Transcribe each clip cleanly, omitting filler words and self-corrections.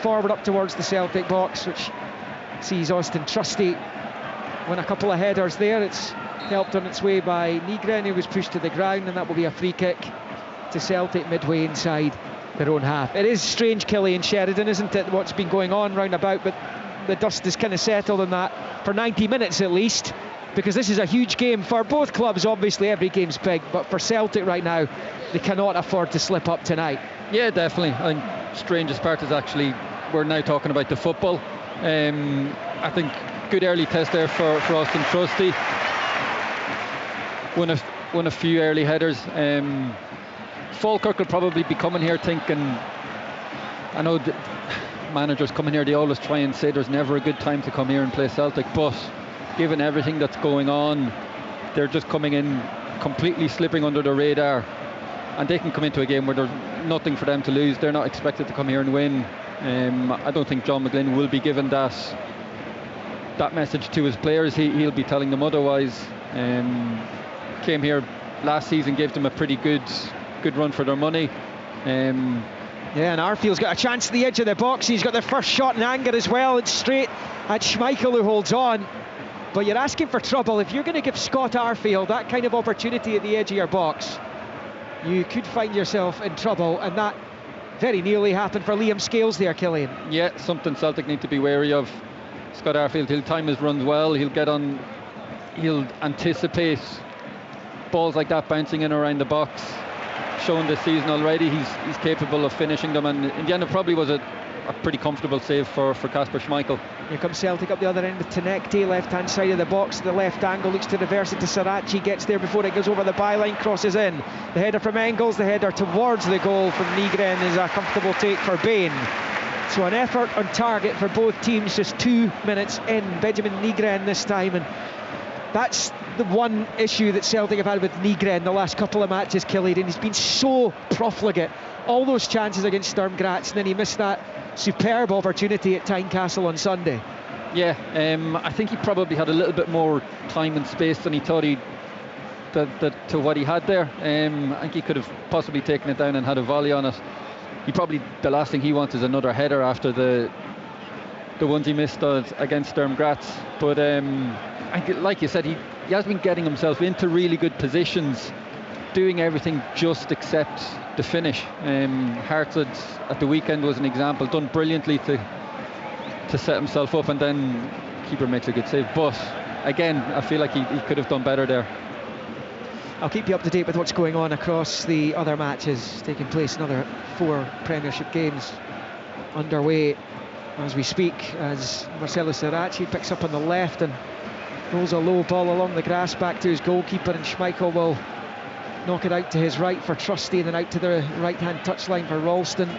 Forward up towards the Celtic box, which sees Austin Trusty win a couple of headers there. It's helped on its way by Nygren, who was pushed to the ground, and that will be a free kick to Celtic midway inside their own half. It is strange, Killian Sheridan, isn't it, what's been going on round about, but the dust is kind of settled on that for 90 minutes at least, because this is a huge game for both clubs. Obviously every game's big, but for Celtic right now, they cannot afford to slip up tonight. Yeah, definitely. And strangest part is actually we're now talking about the football. I think good early test there for Austin Trusty. Won a few early headers. Falkirk will probably be coming here thinking, I know the managers coming here, they always try and say there's never a good time to come here and play Celtic, but given everything that's going on, they're just coming in completely slipping under the radar, and they can come into a game where there's nothing for them to lose. They're not expected to come here and win. I don't think John McGlynn will be given that message to his players. He'll be telling them otherwise. Came here last season, gave them a pretty good run for their money. Yeah, and Arfield's got a chance at the edge of the box. He's got the first shot in anger as well. It's straight at Schmeichel, who holds on. But you're asking for trouble. If you're going to give Scott Arfield that kind of opportunity at the edge of your box, you could find yourself in trouble, and that very nearly happened for Liam Scales there, Killian. Yeah, something Celtic need to be wary of. Scott Arfield, he'll time his runs well. He'll anticipate balls like that bouncing in around the box. Shown this season already, he's capable of finishing them, and in the end it probably was a pretty comfortable save for Kasper Schmeichel. Here comes Celtic up the other end with Tenekti, left hand side of the box, the left angle, looks to reverse it to Sarachi, gets there before it goes over the byline, crosses in. The header from Engels, the header towards the goal from Nygren is a comfortable take for Bain. So an effort on target for both teams, just 2 minutes in. Benjamin Nygren this time, and that's the one issue that Celtic have had with Nygren the last couple of matches, Killian. He's been so profligate. All those chances against Sturm Graz, and then he missed that superb opportunity at Tynecastle on Sunday. Yeah, I think he probably had a little bit more time and space than he thought to what he had there. I think he could have possibly taken it down and had a volley on it. The last thing he wants is another header after the ones he missed against Sturm Graz. But like you said, he has been getting himself into really good positions, doing everything just except the finish. Hartswood at the weekend was an example, done brilliantly to set himself up, and then keeper makes a good save. But again, I feel like he could have done better there. I'll keep you up to date with what's going on across the other matches taking place. Another 4 Premiership games underway as we speak, as Marcelo Sarachi picks up on the left and rolls a low ball along the grass back to his goalkeeper, and Schmeichel will knock it out to his right for Trusty, and then out to the right-hand touchline for Ralston.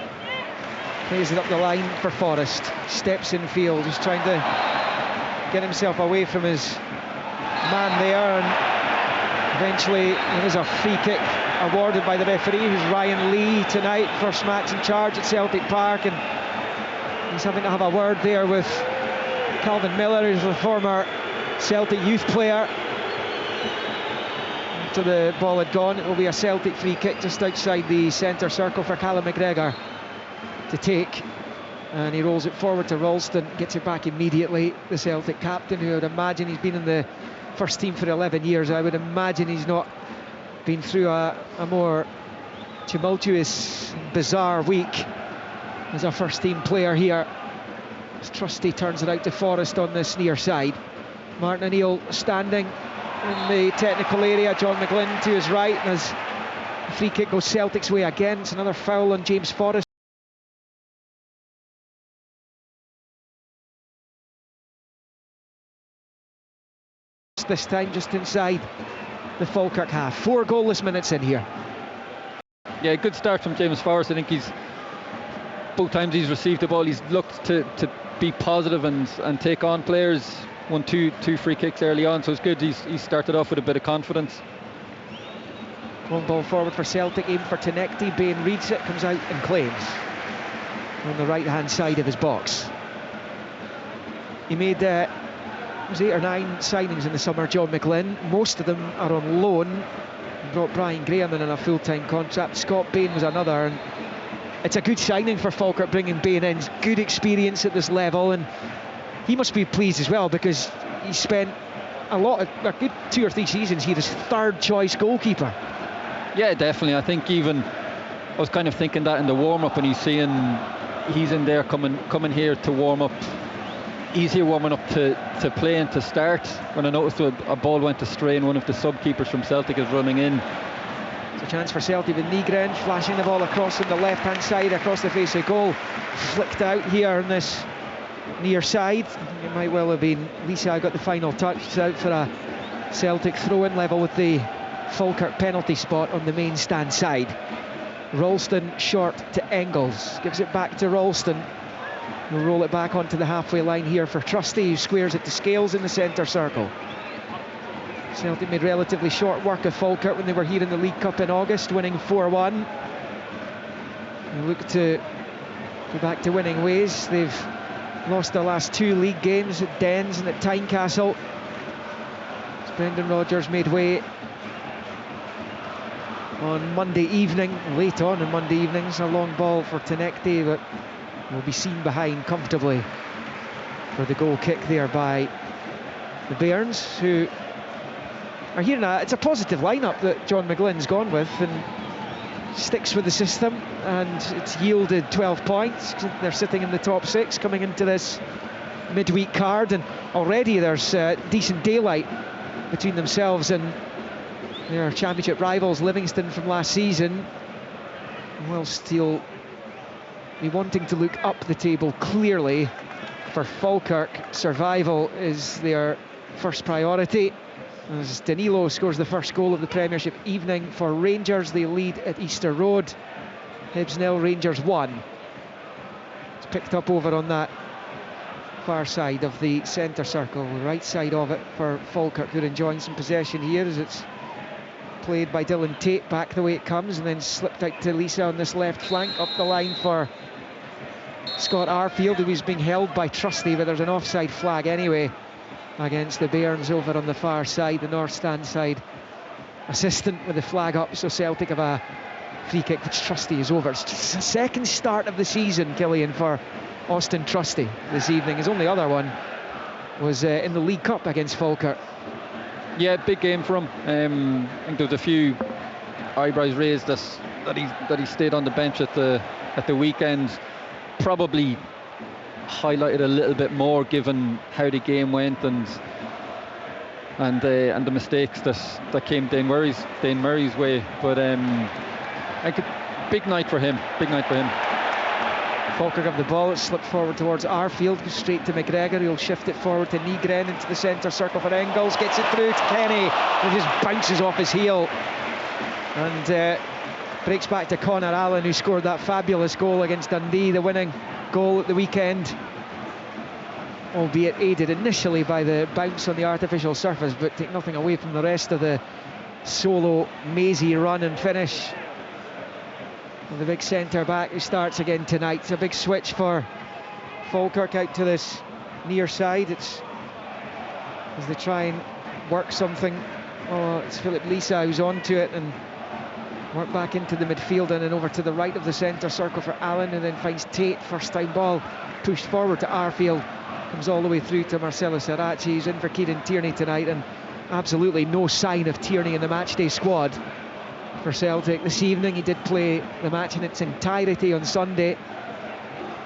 Plays it up the line for Forrest. Steps in field, just trying to get himself away from his man there, and eventually there is a free kick awarded by the referee, who's Ryan Lee tonight. First match in charge at Celtic Park, and he's having to have a word there with Calvin Miller, who's a former Celtic youth player. After the ball had gone, it will be a Celtic free kick just outside the centre circle for Callum McGregor to take, and he rolls it forward to Ralston, gets it back immediately. The Celtic captain, who I would imagine he's been in the first team for 11 years, I would imagine he's not been through a more tumultuous, bizarre week as a first team player here. As Trusty turns it out to Forrest on this near side. Martin O'Neill standing in the technical area, John McGlynn to his right, and as the free kick goes Celtic's way again, it's another foul on James Forrest. This time just inside the Falkirk half. 4 goalless minutes in here. Yeah, good start from James Forrest. I think both times he's received the ball, he's looked to be positive and take on players. Won two free kicks early on, so it's good. He's started off with a bit of confidence. Long ball forward for Celtic, aimed for Tenekti. Bain reads it, comes out and claims on the right hand side of his box. He made it was 8 or 9 signings in the summer, John McGlynn. Most of them are on loan. Brought Brian Graham in on a full-time contract. Scott Bain was another, and it's a good signing for Falkirk bringing Bain in. Good experience at this level, and he must be pleased as well, because he spent a good 2 or 3 seasons here as third choice goalkeeper. Yeah, definitely. I think even I was kind of thinking that in the warm-up, and he's in there coming here to warm up. He's here warming up to play and to start, when I noticed a ball went astray and one of the sub-keepers from Celtic is running in. It's a chance for Celtic with Nygren flashing the ball across on the left-hand side, across the face of goal. Flicked out here on this near side. It might well have been Lisa got the final touch. It's out for a Celtic throw-in level with the Falkirk penalty spot on the main stand side. Ralston short to Engels, gives it back to Ralston. We'll roll it back onto the halfway line here for Trusty, who squares it to Scales in the centre circle. Celtic made relatively short work of Falkirk when they were here in the League Cup in August, winning 4-1. They look to go back to winning ways. They've lost their last 2 league games at Dens and at Tynecastle. As Brendan Rodgers made way on Monday evening, late on Monday evenings, a long ball for Tenekte, but will be seen behind comfortably for the goal kick there by the Bairns, who are here now. It's a positive lineup that John McGlynn's gone with, and sticks with the system, and it's yielded 12 points. They're sitting in the top 6 coming into this midweek card, and already there's decent daylight between themselves and their championship rivals Livingston from last season. Whilst he'll be wanting to look up the table clearly, for Falkirk, survival is their first priority. As Danilo scores the first goal of the Premiership evening for Rangers, they lead at Easter Road. Hibs 0, Rangers 1. It's picked up over on that far side of the centre circle, the right side of it for Falkirk, who are enjoying some possession here as it's played by Dylan Tate back the way it comes, and then slipped out to Lisa on this left flank, up the line for Scott Arfield, who is being held by Trusty, but there's an offside flag anyway against the Bairns over on the far side, the north stand side. Assistant with the flag up, so Celtic have a free kick which Trusty is over. It's just the second start of the season, Killian, for Austin Trusty this evening. His only other one was in the League Cup against Falkirk. Yeah, big game for him. I think there was a few eyebrows raised that he stayed on the bench at the weekend. Probably highlighted a little bit more given how the game went and the mistakes that came Dane Murray's way. But I think big night for him. Falkirk have the ball, it's slipped forward towards Arfield, goes straight to McGregor, he'll shift it forward to Nygren into the centre circle for Engels, gets it through to Kenny, who just bounces off his heel and breaks back to Connor Allen, who scored that fabulous goal against Dundee, the winning goal at the weekend, albeit aided initially by the bounce on the artificial surface, but take nothing away from the rest of the solo mazy run and finish. And the big centre back who starts again tonight. It's a big switch for Falkirk out to this near side. It's as they try and work something. Oh, it's Philip Lisa who's onto it and work back into the midfield and then over to the right of the centre circle for Allen, and then finds Tate. First time ball pushed forward to Arfield, comes all the way through to Marcelo Sarachi. He's in for Kieran Tierney tonight, and absolutely no sign of Tierney in the matchday squad for Celtic this evening. He did play the match in its entirety on Sunday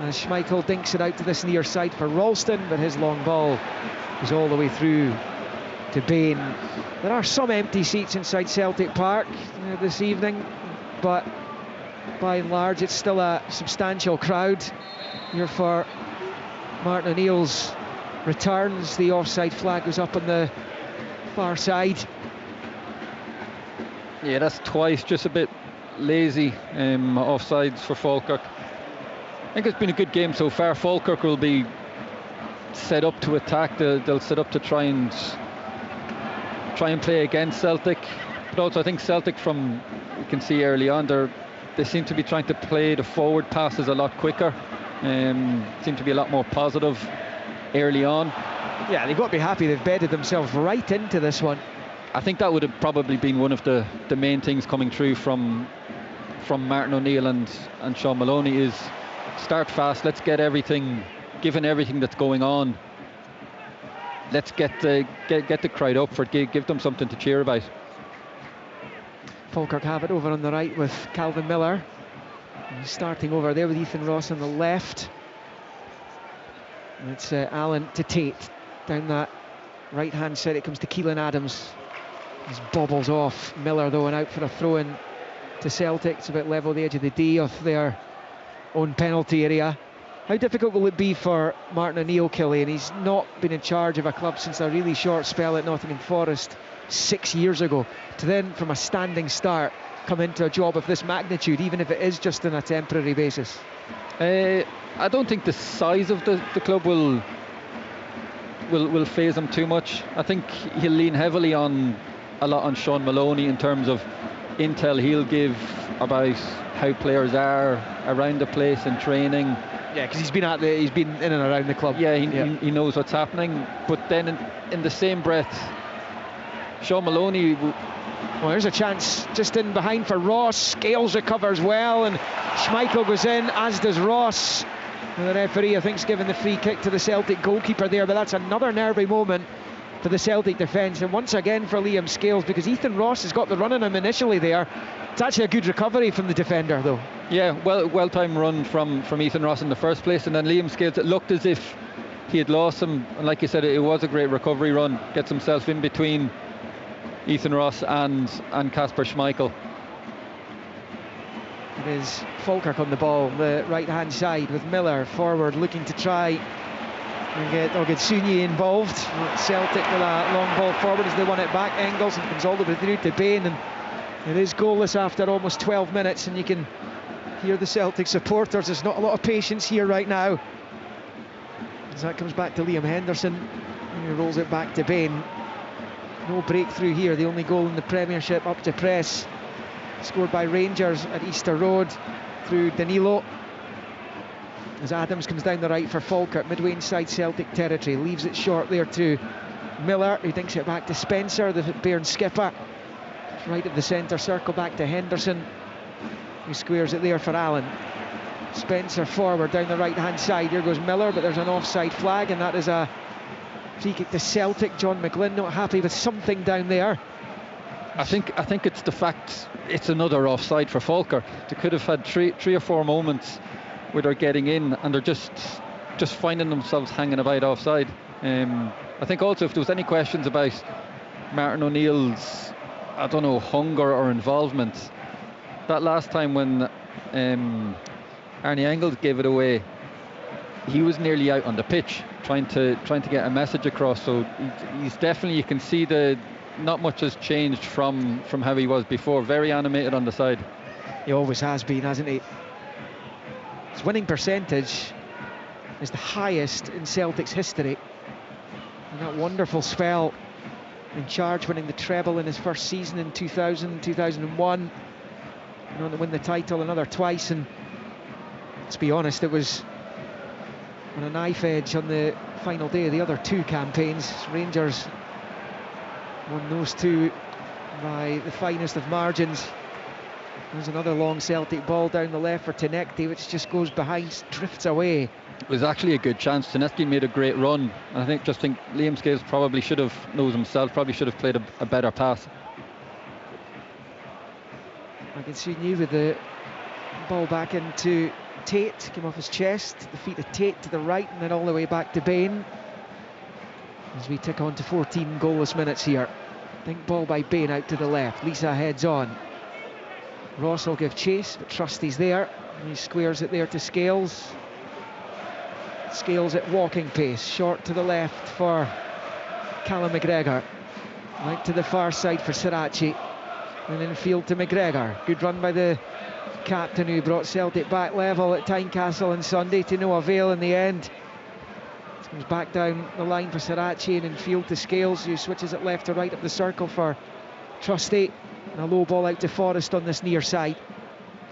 as Schmeichel dinks it out to this near side for Ralston, but his long ball is all the way through to Bain. There are some empty seats inside Celtic Park this evening, but by and large it's still a substantial crowd here for Martin O'Neill's returns. The offside flag goes up on the far side. Yeah, that's twice, just a bit lazy offsides for Falkirk. I think it's been a good game so far. Falkirk will be set up to attack. They'll set up to try and play against Celtic, but also I think Celtic, from you can see early on, they seem to be trying to play the forward passes a lot quicker. Seem to be a lot more positive early on. Yeah, they've got to be happy they've bedded themselves right into this one. I think that would have probably been one of the main things coming through from from Martin O'Neill and Sean Maloney is start fast. Let's get everything, given everything that's going on. Let's get the crowd up for it. Give them something to cheer about. Falkirk have it over on the right with Calvin Miller. He's starting over there with Ethan Ross on the left. And it's Allen to Tate down that right hand side. It comes to Keelan Adams. He bobbles off Miller though, and out for a throw in to Celtic. It's about level the edge of the D of their own penalty area. How difficult will it be for Martin O'Neill, Killian? He's not been in charge of a club since a really short spell at Nottingham Forest 6 years ago, to then from a standing start come into a job of this magnitude, even if it is just on a temporary basis. I don't think the size of the club will faze him too much. I think he'll lean heavily on Sean Maloney in terms of intel he'll give about how players are around the place in training. Yeah, because he's been in and around the club. Yeah, he knows what's happening. But then in the same breath, Sean Maloney. Well, there's a chance just in behind for Ross. Scales recovers well, and Schmeichel goes in, as does Ross. And the referee, I think, is giving the free kick to the Celtic goalkeeper there, but that's another nervy moment for the Celtic defence, and once again for Liam Scales, because Ethan Ross has got the run on him initially there. It's actually a good recovery from the defender though. Yeah, well-timed run from Ethan Ross in the first place, and then Liam Scales, it looked as if he had lost him, and like you said, it was a great recovery run. Gets himself in between Ethan Ross and Kasper Schmeichel. It is Falkirk on the ball, the right hand side, with Miller forward looking to try and get Ogedsunyi involved. Celtic with a long ball forward as they won it back. Engels, and comes all the way through to Bain, and it is goalless after almost 12 minutes, and you can hear the Celtic supporters. There's not a lot of patience here right now, as that comes back to Liam Henderson, and he rolls it back to Bain. No breakthrough here. The only goal in the Premiership up to press, scored by Rangers at Easter Road through Danilo. As Adams comes down the right for Falkirk, midway inside Celtic territory, leaves it short there to Miller, who dinks it back to Spencer, the Bairn skipper. Right of the centre circle, back to Henderson, who squares it there for Allen. Spencer forward down the right hand side. Here goes Miller, but there's an offside flag, and that is a free kick to Celtic. John McGlynn not happy with something down there. I think it's the fact it's another offside for Falkirk. They could have had three or four moments where they're getting in and they're just finding themselves hanging about offside. I think also if there was any questions about Martin O'Neill's, I don't know, hunger or involvement, that last time when Arnie Engels gave it away, he was nearly out on the pitch trying to get a message across. So he's definitely, you can see not much has changed from how he was before. Very animated on the side. He always has been, hasn't he? His winning percentage is the highest in Celtic's history. And that wonderful spell in charge, winning the treble in his first season in 2000, 2001. Went on to win the title another twice, and let's be honest, it was on a knife edge on the final day of the other two campaigns. Rangers won those two by the finest of margins. There's another long Celtic ball down the left for Tenecti, which just goes behind, drifts away. It was actually a good chance. Tenecti made a great run. I think Liam Scales probably should have played a better pass. I can see you with the ball back into Tate, came off his chest, the feet of Tate to the right, and then all the way back to Bain. As we tick on to 14 goalless minutes here. Think ball by Bain out to the left. Lisa heads on. Ross will give chase, but Trusty's there. And he squares it there to Scales. Scales at walking pace, short to the left for Callum McGregor. Right to the far side for Sirachi. And in field to McGregor. Good run by the captain, who brought Celtic back level at Tynecastle on Sunday, to no avail in the end. Comes back down the line for Sirachi, and in field to Scales, who switches it left to right of the circle for Trusty. And a low ball out to Forrest on this near side.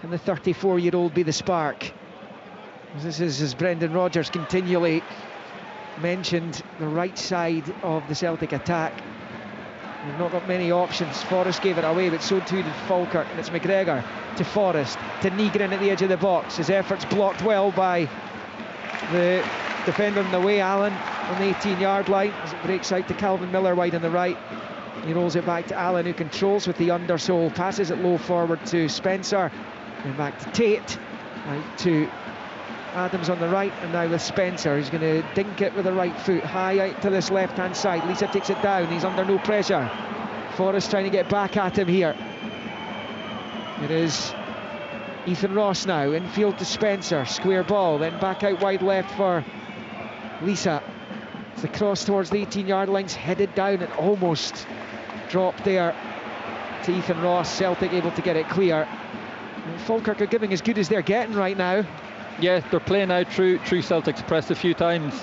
Can the 34-year-old be the spark? This is, as Brendan Rodgers continually mentioned, the right side of the Celtic attack. They've not got many options. Forrest gave it away, but so too did Falkirk, and it's McGregor to Forrest, to Nygren at the edge of the box. His efforts blocked well by the defender in the way, Allen, on the 18-yard line, as it breaks out to Calvin Miller wide on the right. He rolls it back to Allen, who controls with the undersole, passes it low forward to Spencer, then back to Tate, out to Adams on the right, and now with Spencer. He's going to dink it with the right foot high out to this left hand side. Lisa takes it down, he's under no pressure. Forrest trying to get back at him here. It is Ethan Ross now, infield to Spencer, square ball, then back out wide left for Lisa. It's the cross towards the 18-yard line's headed down and almost dropped there to Ethan Ross. Celtic able to get it clear. And Falkirk are giving as good as they're getting right now. Yeah, they're playing out through Celtic's press a few times.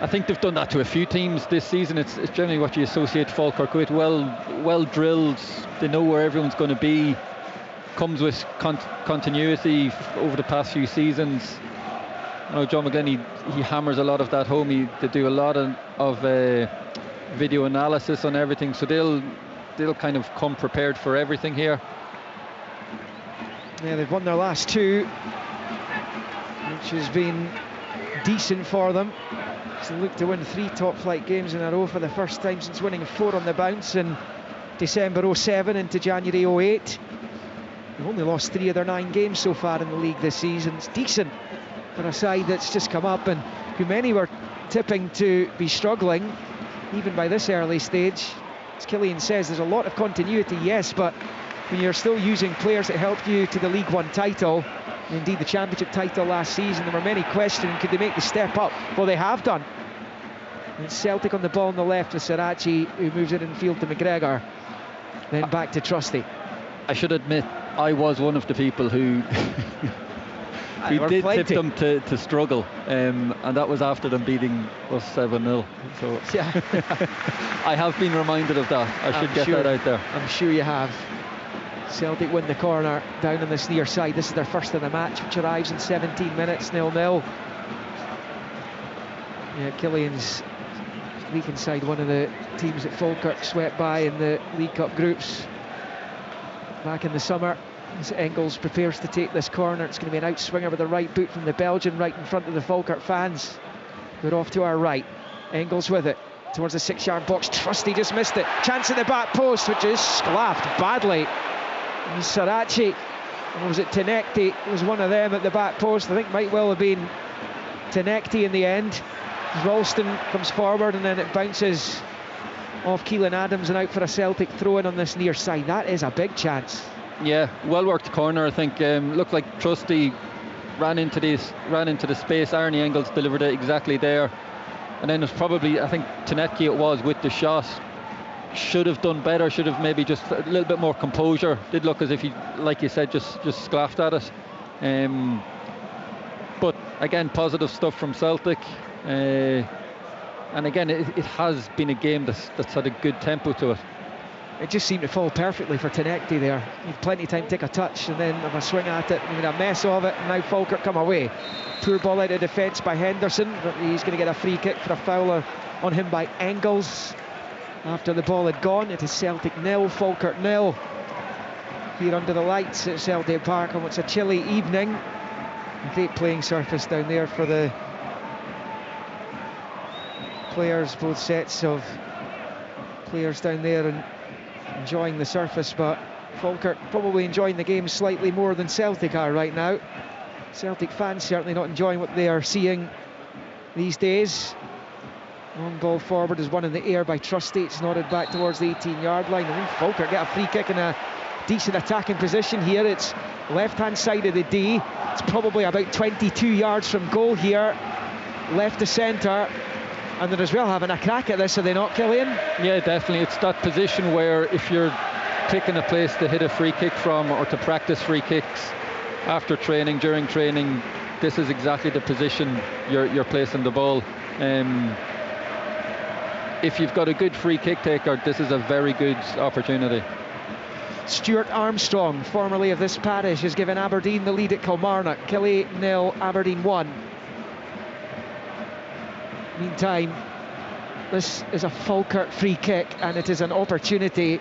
I think they've done that to a few teams this season. It's generally what you associate Falkirk with. Well drilled. They know where everyone's going to be. Comes with continuity over the past few seasons. I know John McGlynn, he hammers a lot of that home. They do a lot of video analysis on everything, so they'll kind of come prepared for everything here. Yeah, they've won their last two, which has been decent for them. So they look to win 3 top flight games in a row for the first time since winning 4 on the bounce in December 07 into January 08. They've only lost 3 of their 9 games so far in the league this season. It's decent for a side that's just come up and who many were tipping to be struggling, even by this early stage. As Killian says, there's a lot of continuity, yes, but when you're still using players that helped you to the League One title, indeed the Championship title last season, there were many questioning, could they make the step up? Well, they have done. And it's Celtic on the ball on the left with Sirachi, who moves it in field to McGregor, then back to Trusty. I should admit, I was one of the people who we did tip them to struggle, and that was after them beating us 7-0. So yeah. I have been reminded of that. I should get that out there. I'm sure you have. Celtic win the corner down on this near side. This is their first of the match, which arrives in 17 minutes, 0-0. Yeah, Killian's weak inside one of the teams that Falkirk swept by in the League Cup groups back in the summer. As Engels prepares to take this corner, it's going to be an outswinger with the right boot from the Belgian right in front of the Falkirk fans. We're off to our right. Engels with it towards the 6-yard box. Trusty just missed it. Chance at the back post, which is sclaffed badly. And Sirachi, or was it Tenecti? It was one of them at the back post. I think might well have been Tenecti in the end. Ralston comes forward and then it bounces off Keelan Adams and out for a Celtic throw-in on this near side. That is a big chance. Yeah, well worked corner. I think looked like Trusty ran into the space. Arnie Engels delivered it exactly there, and then it was probably, I think Tenetki it was with the shot. Should have done better. Should have maybe just a little bit more composure. Did look as if he, like you said, just sclaffed at it. But again, positive stuff from Celtic. And again, it has been a game that's had a good tempo to it. It just seemed to fall perfectly for Tenecti there. He had plenty of time to take a touch and then have a swing at it. Made a mess of it, and now Falkirk come away. Poor ball out of defence by Henderson, but he's going to get a free kick for a foul on him by Engels. After the ball had gone, it is Celtic 0, Falkirk 0. Here under the lights at Celtic Park on what's a chilly evening. A great playing surface down there for the players, both sets of players down there and enjoying the surface, but Falkirk probably enjoying the game slightly more than Celtic are right now. Celtic fans certainly not enjoying what they are seeing these days. Long ball forward is one in the air by Trusty. It's nodded back towards the 18-yard line, and then Falkirk get a free kick in a decent attacking position here. It's left-hand side of the D. It's probably about 22 yards from goal here, left to centre. And they're as well having a crack at this, are they not, Killian? Yeah, definitely. It's that position where if you're picking a place to hit a free kick from or to practice free kicks after training, during training, this is exactly the position you're placing the ball. If you've got a good free kick taker, this is a very good opportunity. Stuart Armstrong, formerly of this parish, has given Aberdeen the lead at Kilmarnock. Killie 0, Aberdeen 1. Meantime, This is a Falkirk free kick, and it is an opportunity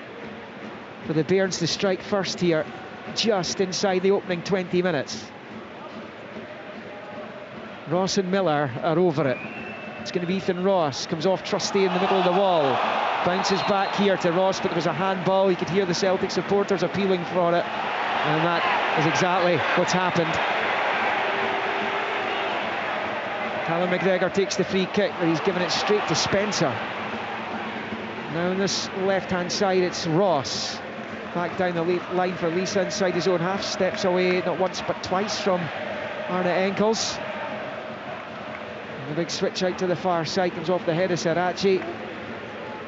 for the Bairns to strike first here, just inside the opening 20 minutes. Ross and Miller are over it. It's going to be Ethan Ross, comes off Trustee in the middle of the wall, bounces back here to Ross, but there was a handball. You could hear the Celtic supporters appealing for it, and that is exactly what's happened. Callum McGregor takes the free kick, but he's given it straight to Spencer. Now on this left-hand side, it's Ross. Back down the line for Lisa inside his own half, steps away not once but twice from Arne Enkels. And the big switch out to the far side comes off the head of Sirachi.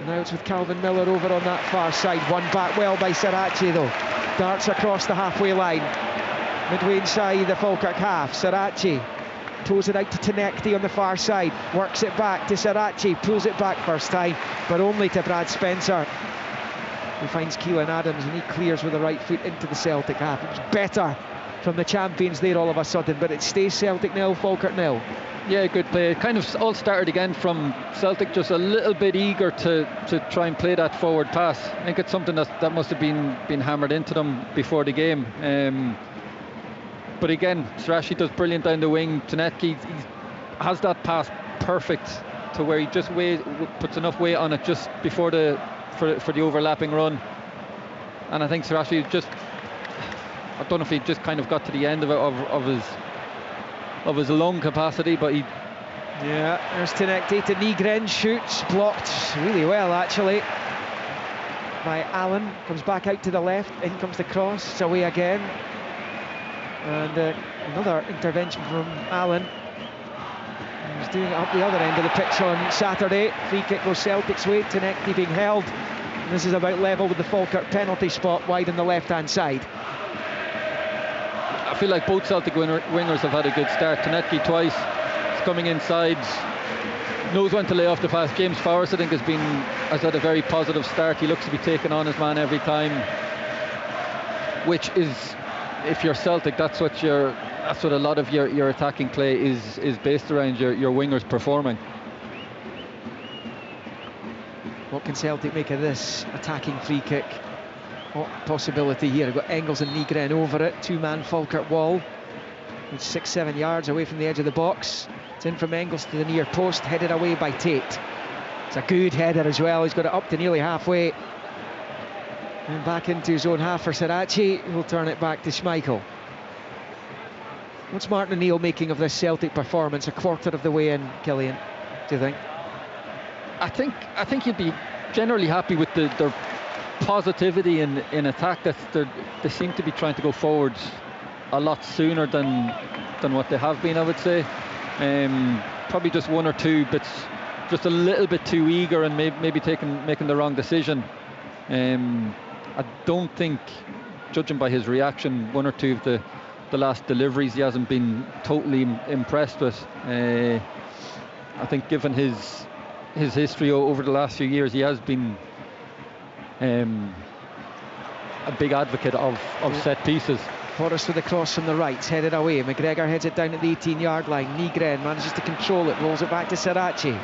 Now it's with Calvin Miller over on that far side. Won back well by Sirachi though. Darts across the halfway line. Midway inside the Falkirk half. Sirachi toes it out to Tenekti on the far side. Works it back to Sirachi. Pulls it back first time, but only to Brad Spencer, who finds Keelan Adams, and he clears with the right foot into the Celtic half. It was better from the champions there all of a sudden, but it stays Celtic 0, Falkirk 0. Yeah, good play. It kind of all started again from Celtic just a little bit eager to try and play that forward pass. I think it's something that must have been hammered into them before the game. But again, Sirachi does brilliant down the wing. Tenetki has that pass perfect to where he just puts enough weight on it just before for the overlapping run. And I think Sirachi just, I don't know if he just kind of got to the end of his lung capacity, but he... Yeah, there's Tenekti to Nygren, shoots, blocked really well actually by Allen, comes back out to the left, in comes the cross, it's away again. And another intervention from Allen. He's doing it up the other end of the pitch on Saturday. Free kick goes Celtic's way, Tenekti being held. And this is about level with the Falkirk penalty spot wide on the left-hand side. I feel like both Celtic wingers have had a good start. Tenetki twice, he's coming inside, knows when to lay off the pass. James Forrest, I think, has had a very positive start. He looks to be taking on his man every time, which is, if you're Celtic, that's what a lot of your attacking play is based around, your wingers performing. What can Celtic make of this attacking free kick? What possibility here? We've got Engels and Nygren over it, two-man Falkirk wall. It's 6-7 yards away from the edge of the box. It's in from Engels to the near post, headed away by Tate. It's a good header as well. He's got it up to nearly halfway. And back into his own half for Sirachi, who'll turn it back to Schmeichel. What's Martin O'Neill making of this Celtic performance a quarter of the way in, Killian, do you think? I think you'd be generally happy with their positivity in attack. They seem to be trying to go forwards a lot sooner than what they have been, I would say. Probably just one or two bits, just a little bit too eager and maybe making the wrong decision. I don't think, judging by his reaction, one or two of the last deliveries he hasn't been totally impressed with. I think given his history over the last few years, he has been a big advocate of set pieces. Forrest with the cross from the right, headed away. McGregor heads it down at the 18-yard line. Nygren manages to control it, rolls it back to Sirachi.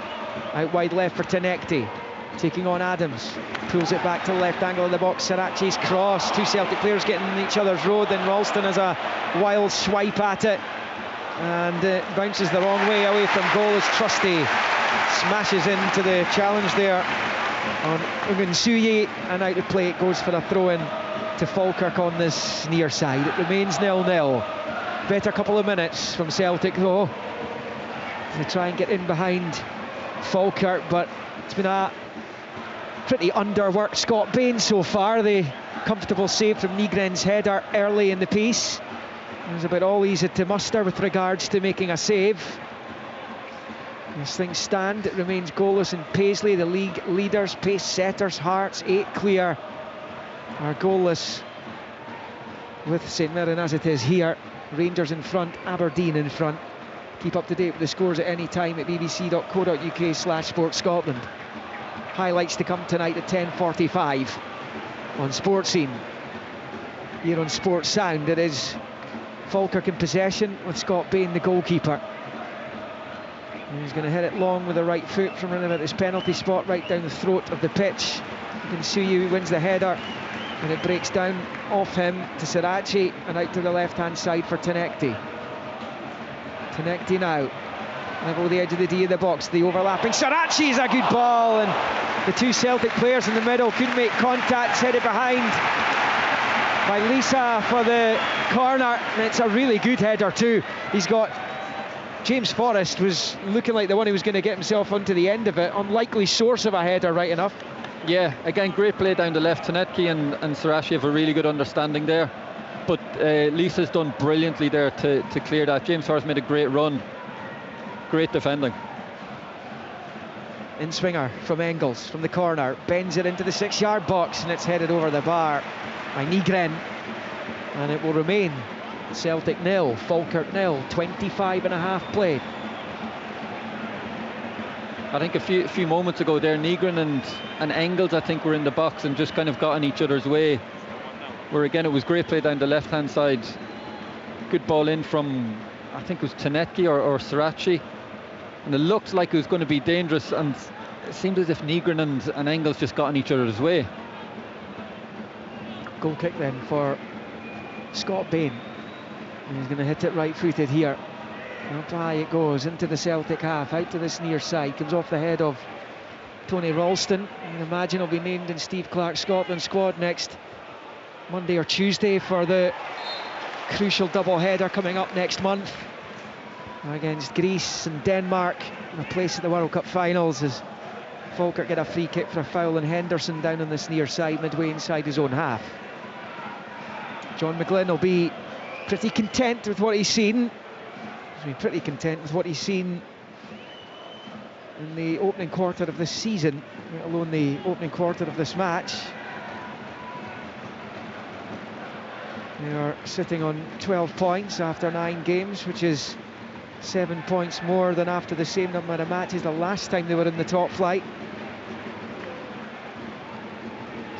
Out wide left for Tenekti, taking on Adams. Pulls it back to the left angle of the box. Sirachi's cross. Two Celtic players getting in each other's road. Then Ralston has a wild swipe at it, and it bounces the wrong way away from goal as Trustee smashes into the challenge there on Ugunsuyi, and out of play it goes for a throw-in to Falkirk on this near side. It remains 0-0. Better couple of minutes from Celtic though to try and get in behind Falkirk, but it's been a pretty underworked Scott Bain so far. The comfortable save from Nygren's header early in the piece. It was about all he's had to muster with regards to making a save. As things stand, it remains goalless in Paisley. The league leaders, pace setters, Hearts 8 clear, are goalless with St Mirren as it is here. Rangers in front, Aberdeen in front. Keep up to date with the scores at any time at bbc.co.uk/sportscotland. Highlights to come tonight at 10:45 on Sportscene. Here on Sports Sound, it is Falkirk in possession with Scott Bain the goalkeeper. He's going to hit it long with the right foot from around about this penalty spot, right down the throat of the pitch. You can see he wins the header, and it breaks down off him to Sirachi and out to the left-hand side for Tenekti. Tenekti now, level the edge of the D in the box, the overlapping. Sirachi is a good ball, and the two Celtic players in the middle couldn't make contact, headed behind by Lisa for the corner, and it's a really good header too. He's got James Forrest was looking like the one who was going to get himself onto the end of it. Unlikely source of a header, right enough. Yeah, again, great play down the left. Tenetki and Sirachi have a really good understanding there. But Lisa's done brilliantly there to clear that. James Forrest made a great run. Great defending. In swinger from Engels from the corner. Bends it into the 6-yard box, and it's headed over the bar by Nygren. And it will remain Celtic 0, Falkirk 0, 25.5 played. I think a few moments ago there, Nygren and Engels, I think, were in the box and just kind of got in each other's way. Where again, it was great play down the left-hand side. Good ball in from, I think it was Tenetki or Sirachi. And it looked like it was going to be dangerous, and it seemed as if Nygren and Engels just got in each other's way. Goal kick then for Scott Bain. And he's going to hit it right-footed here. Up high it goes, into the Celtic half, out to this near side, comes off the head of Tony Ralston. I imagine he'll be named in Steve Clarke's Scotland squad next Monday or Tuesday for the crucial double-header coming up next month against Greece and Denmark, in a place at the World Cup finals, as Falkirk get a free kick for a foul and Henderson down on this near side, midway inside his own half. John McGlynn will be pretty content with what he's seen. He's been pretty content with what he's seen in the opening quarter of this season, let alone the opening quarter of this match. They are sitting on 12 points after 9 games, which is 7 points more than after the same number of matches the last time they were in the top flight.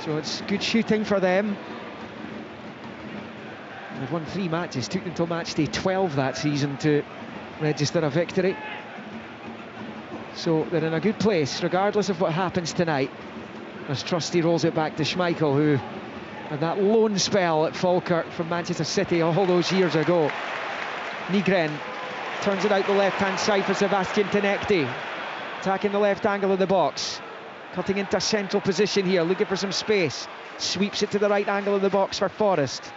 So it's good shooting for them. They've won 3 matches, took them till match day 12 that season to register a victory. So they're in a good place, regardless of what happens tonight, as Trusty rolls it back to Schmeichel, who had that lone spell at Falkirk from Manchester City all those years ago. Nygren turns it out the left-hand side for Sebastian Tenekti, attacking the left angle of the box, cutting into a central position here, looking for some space, sweeps it to the right angle of the box for Forrest.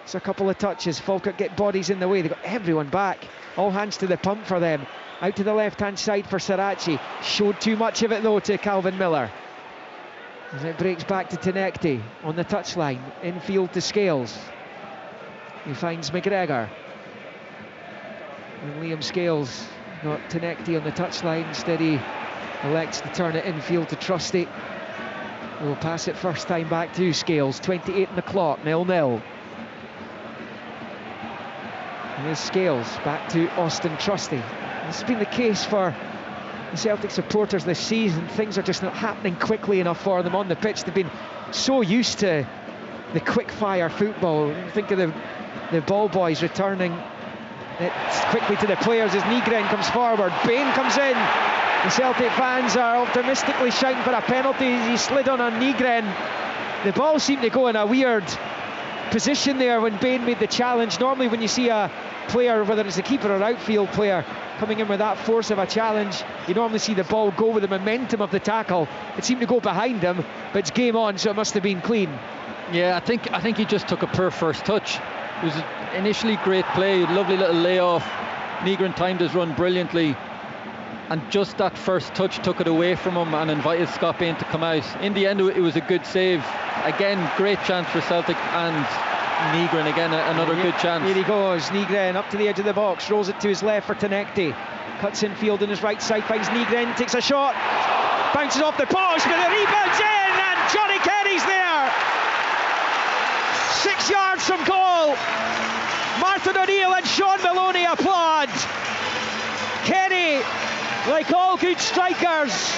It's a couple of touches, Falkirk get bodies in the way, they've got everyone back, all hands to the pump for them. Out to the left-hand side for Sirachi, showed too much of it though to Calvin Miller. As it breaks back to Tenekti on the touchline, infield to Scales. He finds McGregor. And Liam Scales got Tenekti on the touchline, instead he elects to turn it infield to Trusty. We'll pass it first time back to Scales, 28 on the clock, 0-0. Here's Scales back to Austin Trusty. This has been the case for the Celtic supporters this season. Things are just not happening quickly enough for them on the pitch. They've been so used to the quick-fire football. Think of the ball boys returning it quickly to the players as Nygren comes forward. Bain comes in. The Celtic fans are optimistically shouting for a penalty. He slid on Nygren. The ball seemed to go in a weird position there when Bain made the challenge. Normally when you see a player, whether it's a keeper or outfield player, coming in with that force of a challenge, you normally see the ball go with the momentum of the tackle. It seemed to go behind him, but it's game on, so it must have been clean. Yeah, I think he just took a poor first touch. It was initially great play, lovely little layoff. Nygren timed his run brilliantly, and just that first touch took it away from him and invited Scott Bain to come out. In the end, it was a good save. Again, great chance for Celtic, and Nygren again, another good chance. Here he goes, Nygren up to the edge of the box, rolls it to his left for Tenekti, cuts infield on his right side, finds Nygren, takes a shot, bounces off the post, but the rebound's in, and Johnny Kenny's there. 6 yards from goal. Martin O'Neill and Sean Maloney applaud. Kenny, like all good strikers,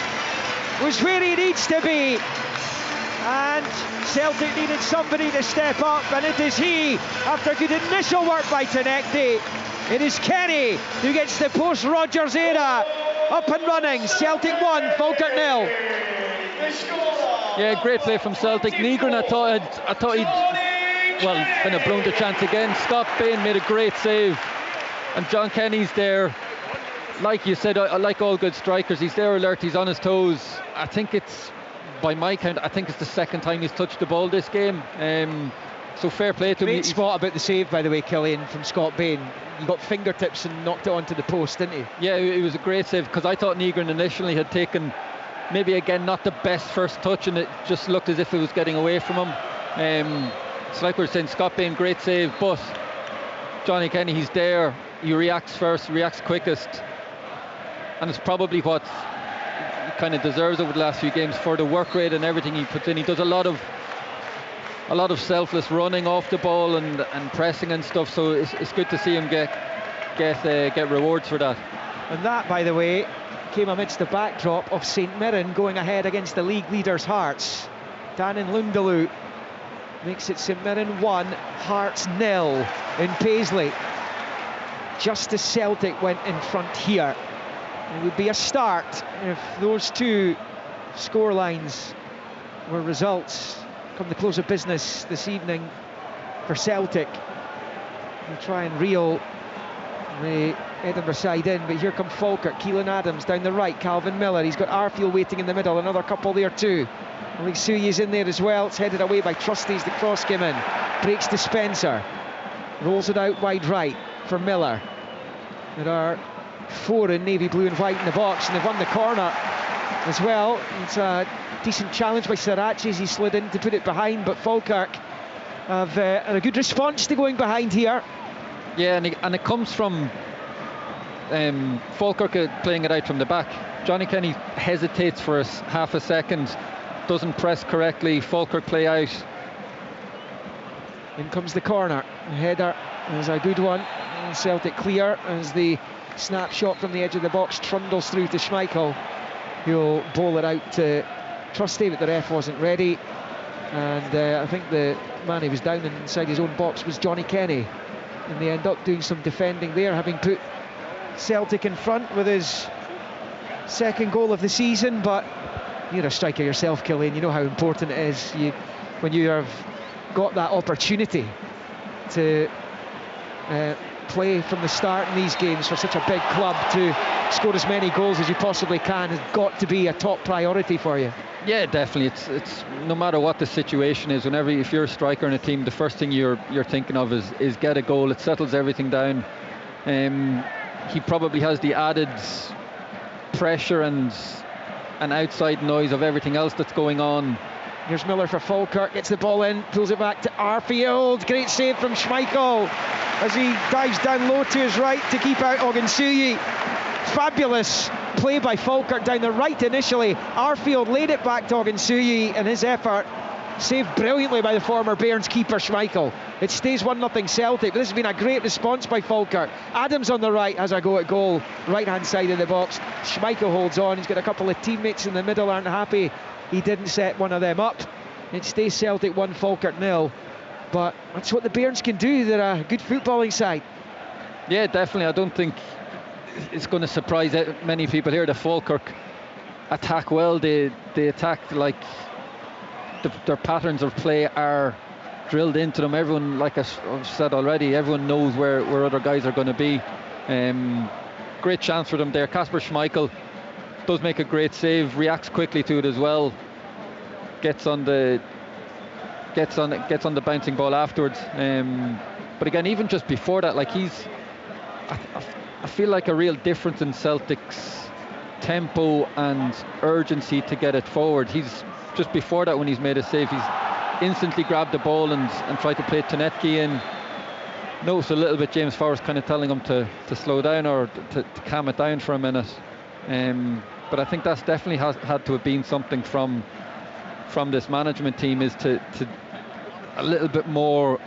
was where he needs to be, and Celtic needed somebody to step up, and it is he. After good initial work by Tenekti, it is Kenny who gets the post-Rodgers era up and running. Celtic 1, Falkirk 0. Yeah, great play from Celtic. Negron, I thought he'd, well, kind of blown the chance again. Scott Bain made a great save, and John Kenny's there. Like you said, like all good strikers, he's there alert, he's on his toes. I think it's, by my count, I think it's the second time he's touched the ball this game. So fair play to him. Great spot about the save, by the way, Killian, from Scott Bain. You got fingertips and knocked it onto the post, didn't you? Yeah, it was a great save, because I thought Negron initially had taken, maybe again, not the best first touch, and it just looked as if it was getting away from him. It's like we were saying, Scott Bain, great save, but Johnny Kenny, he's there, he reacts first, reacts quickest, and it's probably what he kind of deserves over the last few games for the work rate and everything he puts in. He does a lot of selfless running off the ball and pressing and stuff, so it's good to see him get rewards for that. And that, by the way, came amidst the backdrop of St Mirren going ahead against the league leaders Hearts. Dan in Lundaloo makes it St Mirren 1, Hearts 0 in Paisley. Just as Celtic went in front here. It would be a start if those two scorelines were results come the close of business this evening for Celtic. We'll try and reel the Edinburgh side in, but here come Falkirk. Keelan Adams down the right, Calvin Miller, he's got Arfield waiting in the middle, another couple there too. I think Suyi's in there as well. It's headed away by Trustees, the cross came in, breaks to Spencer, rolls it out wide right for Miller. There are 4 in navy blue and white in the box, and they've won the corner as well. It's a decent challenge by Sirachi as he slid in to put it behind, but Falkirk have had a good response to going behind here. Yeah, and it comes from Falkirk playing it out from the back. Johnny Kenny hesitates for half a second, doesn't press correctly. Falkirk play out. In comes the corner. The header is a good one. And Celtic clear as the snapshot from the edge of the box trundles through to Schmeichel, who'll bowl it out to Trusty, but the ref wasn't ready. And I think the man who was down inside his own box was Johnny Kenny. And they end up doing some defending there, having put Celtic in front with his second goal of the season. But you're a striker yourself, Killian, you know how important it is when you have got that opportunity to play from the start in these games for such a big club. To score as many goals as you possibly can has got to be a top priority for you. Yeah, definitely. It's no matter what the situation is, if you're a striker in a team, the first thing you're thinking of is get a goal. It settles everything down. He probably has the added pressure and outside noise of everything else that's going on. Here's Miller for Falkirk, gets the ball in, pulls it back to Arfield. Great save from Schmeichel as he dives down low to his right to keep out Ogunsuyi. Fabulous play by Falkirk down the right initially. Arfield laid it back to Ogunsuyi, and his effort saved brilliantly by the former Bairns keeper Schmeichel. It stays 1-0 Celtic, but this has been a great response by Falkirk. Adams on the right has a go at goal, right hand side of the box. Schmeichel holds on, he's got a couple of teammates in the middle, aren't happy he didn't set one of them up. It stays Celtic 1, Falkirk 0. But that's what the Bairns can do. They're a good footballing side. Yeah, definitely. I don't think it's going to surprise many people here that Falkirk attack well. They attack like their patterns of play are drilled into them. Everyone, like I've said already, everyone knows where other guys are going to be. Great chance for them there. Kasper Schmeichel does make a great save, reacts quickly to it as well, gets on the bouncing ball afterwards. But again, even just before that, like I feel like a real difference in Celtic's tempo and urgency to get it forward. He's just before that, when he's made a save, he's instantly grabbed the ball and tried to play Tonetki in. Notice a little bit James Forrest kind of telling him to slow down or to calm it down for a minute. But I think that's definitely had to have been something from this management team, is to a little bit more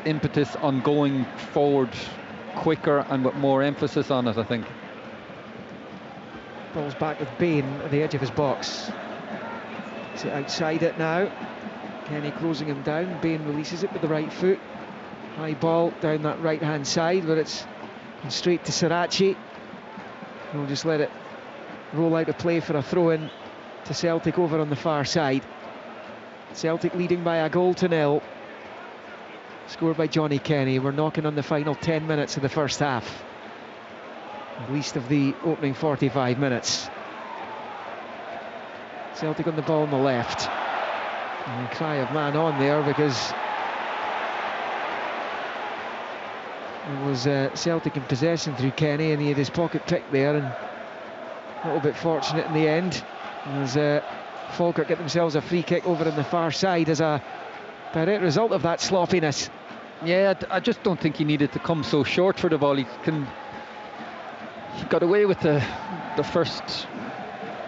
impetus on going forward quicker and with more emphasis on it, I think. Ball's back with Bain at the edge of his box. Is it outside it now? Kenny closing him down. Bain releases it with the right foot. High ball down that right hand side, but it's gone straight to Sirachi. We'll just let it roll out a play for a throw-in to Celtic over on the far side. Celtic leading by a goal to nil. Scored by Johnny Kenny. We're knocking on the final 10 minutes of the first half, at least of the opening 45 minutes. Celtic on the ball on the left. And a cry of man on there, because it was Celtic in possession through Kenny, and he had his pocket pick there, and a little bit fortunate in the end as Falkirk get themselves a free kick over on the far side as a direct result of that sloppiness. Yeah, I just don't think he needed to come so short for the ball. He got away with the first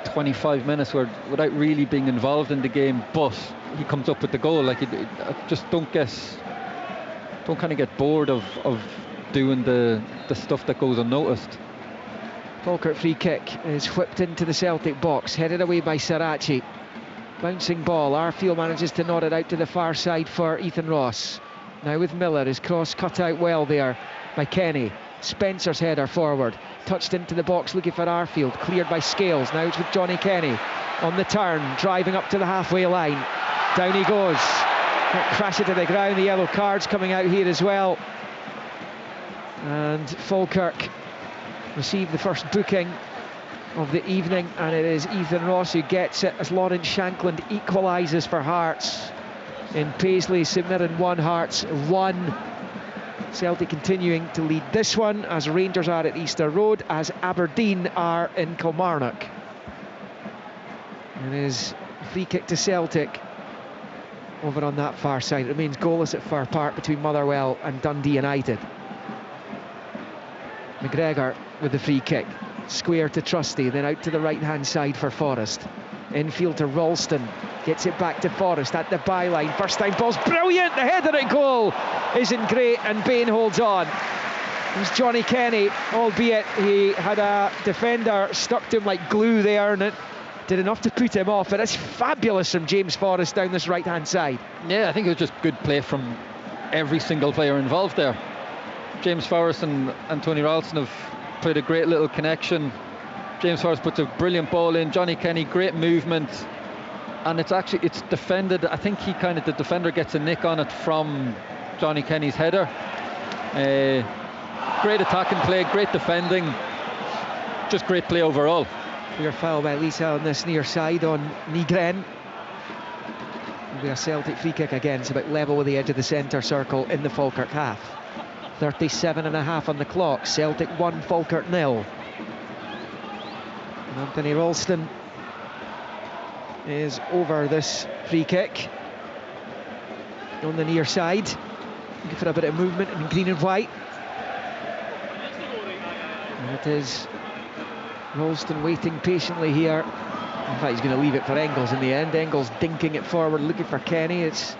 25 minutes without really being involved in the game, but he comes up with the goal. Like, I just don't kind of get bored of doing the stuff that goes unnoticed. Falkirk free kick is whipped into the Celtic box, headed away by Sarachi. Bouncing ball, Arfield manages to nod it out to the far side for Ethan Ross. Now with Miller, his cross cut out well there by Kenny. Spencer's header forward, touched into the box looking for Arfield, cleared by Scales. Now it's with Johnny Kenny on the turn, driving up to the halfway line. Down he goes, crash it to the ground. The yellow cards coming out here as well, and Falkirk received the first booking of the evening, and it is Ethan Ross who gets it as Lawrence Shankland equalises for Hearts in Paisley. St Mirren 1, Hearts 1. Celtic continuing to lead this one, as Rangers are at Easter Road, as Aberdeen are in Kilmarnock. It is a free kick to Celtic over on that far side. It remains goalless at Fir Park between Motherwell and Dundee United. McGregor with the free kick, square to Trusty, then out to the right hand side for Forrest. Infield to Ralston, gets it back to Forrest at the byline. First time ball's brilliant, the header at goal isn't great, and Bain holds on. It was Johnny Kenny, albeit he had a defender stuck to him like glue there, and it did enough to put him off. But it's fabulous from James Forrest down this right hand side. Yeah, I think it was just good play from every single player involved there. James Forrest and Tony Ralston have played a great little connection. James Forrest puts a brilliant ball in. Johnny Kenny, great movement, and it's defended. I think the defender gets a nick on it from Johnny Kenny's header. Great attacking play, great defending, just great play overall. Clear foul by Lisa on this near side on Nygren. It'll be a Celtic free kick again. It's about level with the edge of the centre circle in the Falkirk half. 37.5 on the clock. Celtic 1, Falkirk 0. And Anthony Ralston is over this free kick on the near side, looking for a bit of movement in green and white. And it is Ralston waiting patiently here. In fact, he's going to leave it for Engels in the end. Engels dinking it forward, looking for Kenny. It's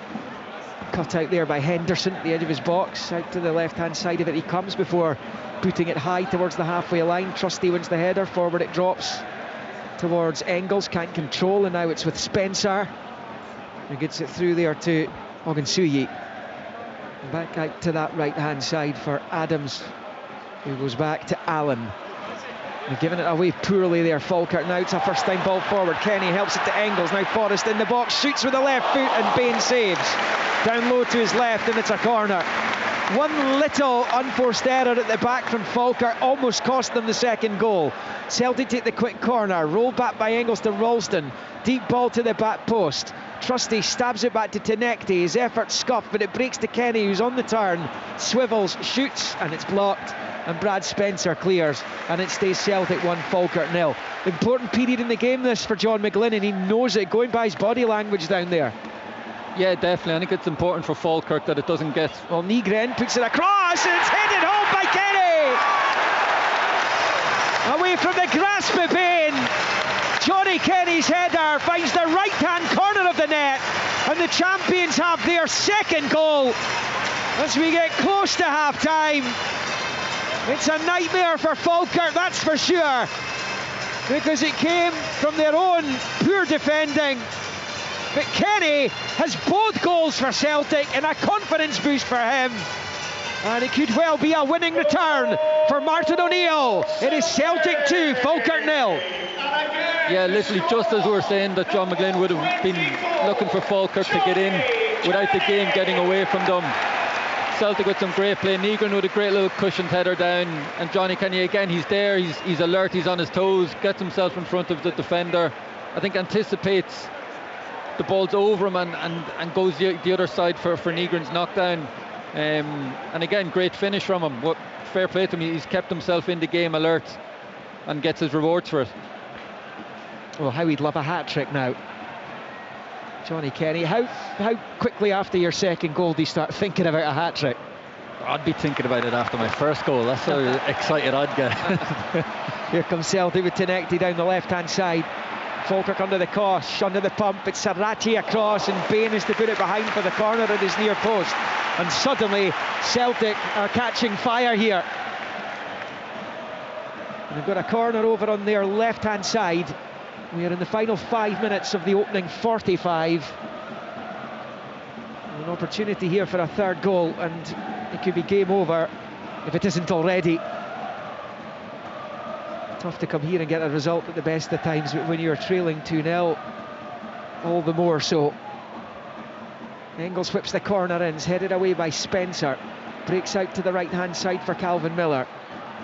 cut out there by Henderson at the edge of his box. Out to the left-hand side of it he comes before putting it high towards the halfway line. Trusty wins the header. Forward it drops towards Engels. Can't control, and now it's with Spencer, who gets it through there to Ogunsuyi. Back out to that right-hand side for Adams, who goes back to Allen. They're giving it away poorly there, Falkirk. Now it's a first-time ball forward. Kenny helps it to Engels. Now Forrest in the box, shoots with the left foot, and Bain saves. Down low to his left, and it's a corner. One little unforced error at the back from Falkirk almost cost them the second goal. Celtic take the quick corner, rolled back by Engels to Ralston. Deep ball to the back post. Trusty stabs it back to Tenecti. His effort scuffed, but it breaks to Kenny, who's on the turn. Swivels, shoots, and it's blocked. And Brad Spencer clears, and it stays Celtic 1, Falkirk 0. Important period in the game this for John McGlynn, and he knows it, going by his body language down there. Yeah, definitely. I think it's important for Falkirk that it doesn't get... Well, Nygren puts it across, and it's headed home by Kenny! Away from the grasp of Bain. Johnny Kenny's header finds the right-hand corner of the net, and the champions have their second goal as we get close to half-time. It's a nightmare for Falkirk, that's for sure, because it came from their own poor defending. But Kenny has both goals for Celtic and a confidence boost for him. And it could well be a winning return for Martin O'Neill. It is Celtic 2, Falkirk 0. Yeah, literally just as we were saying that John McGlynn would have been looking for Falkirk to get in without the game getting away from them. Celtic with some great play. Negron with a great little cushioned header down, and Johnny Kenny again, he's there, he's alert, he's on his toes, gets himself in front of the defender. I think anticipates the ball's over him and goes the other side for Negron's knockdown. And again, great finish from him. Fair play to him, he's kept himself in the game alert and gets his rewards for it. Well, how he'd love a hat-trick now, Johnny Kenny. How quickly after your second goal do you start thinking about a hat-trick? I'd be thinking about it after my first goal. That's how excited I'd get. Here comes Celtic with Tenecti down the left-hand side. Falkirk under the cosh, under the pump. It's Sarati across, and Bain is to put it behind for the corner at his near post. And suddenly Celtic are catching fire here. And they've got a corner over on their left-hand side. We are in the final 5 minutes of the opening 45. An opportunity here for a third goal, and it could be game over if it isn't already. Tough to come here and get a result at the best of times, but when you're trailing 2-0, all the more so. Engels whips the corner in, is headed away by Spencer. Breaks out to the right-hand side for Calvin Miller.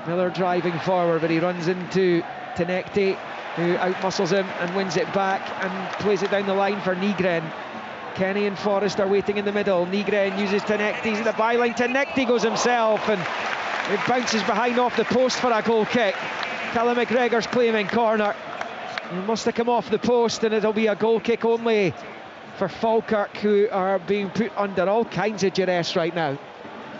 Miller driving forward, but he runs into Tenecti, who outmuscles him and wins it back and plays it down the line for Negren. Kenny and Forrest are waiting in the middle. Negren uses Tenecti's at the byline. Tenecti goes himself, and it bounces behind off the post for a goal kick. Callum McGregor's claiming corner. It must have come off the post, and it'll be a goal kick only for Falkirk, who are being put under all kinds of duress right now.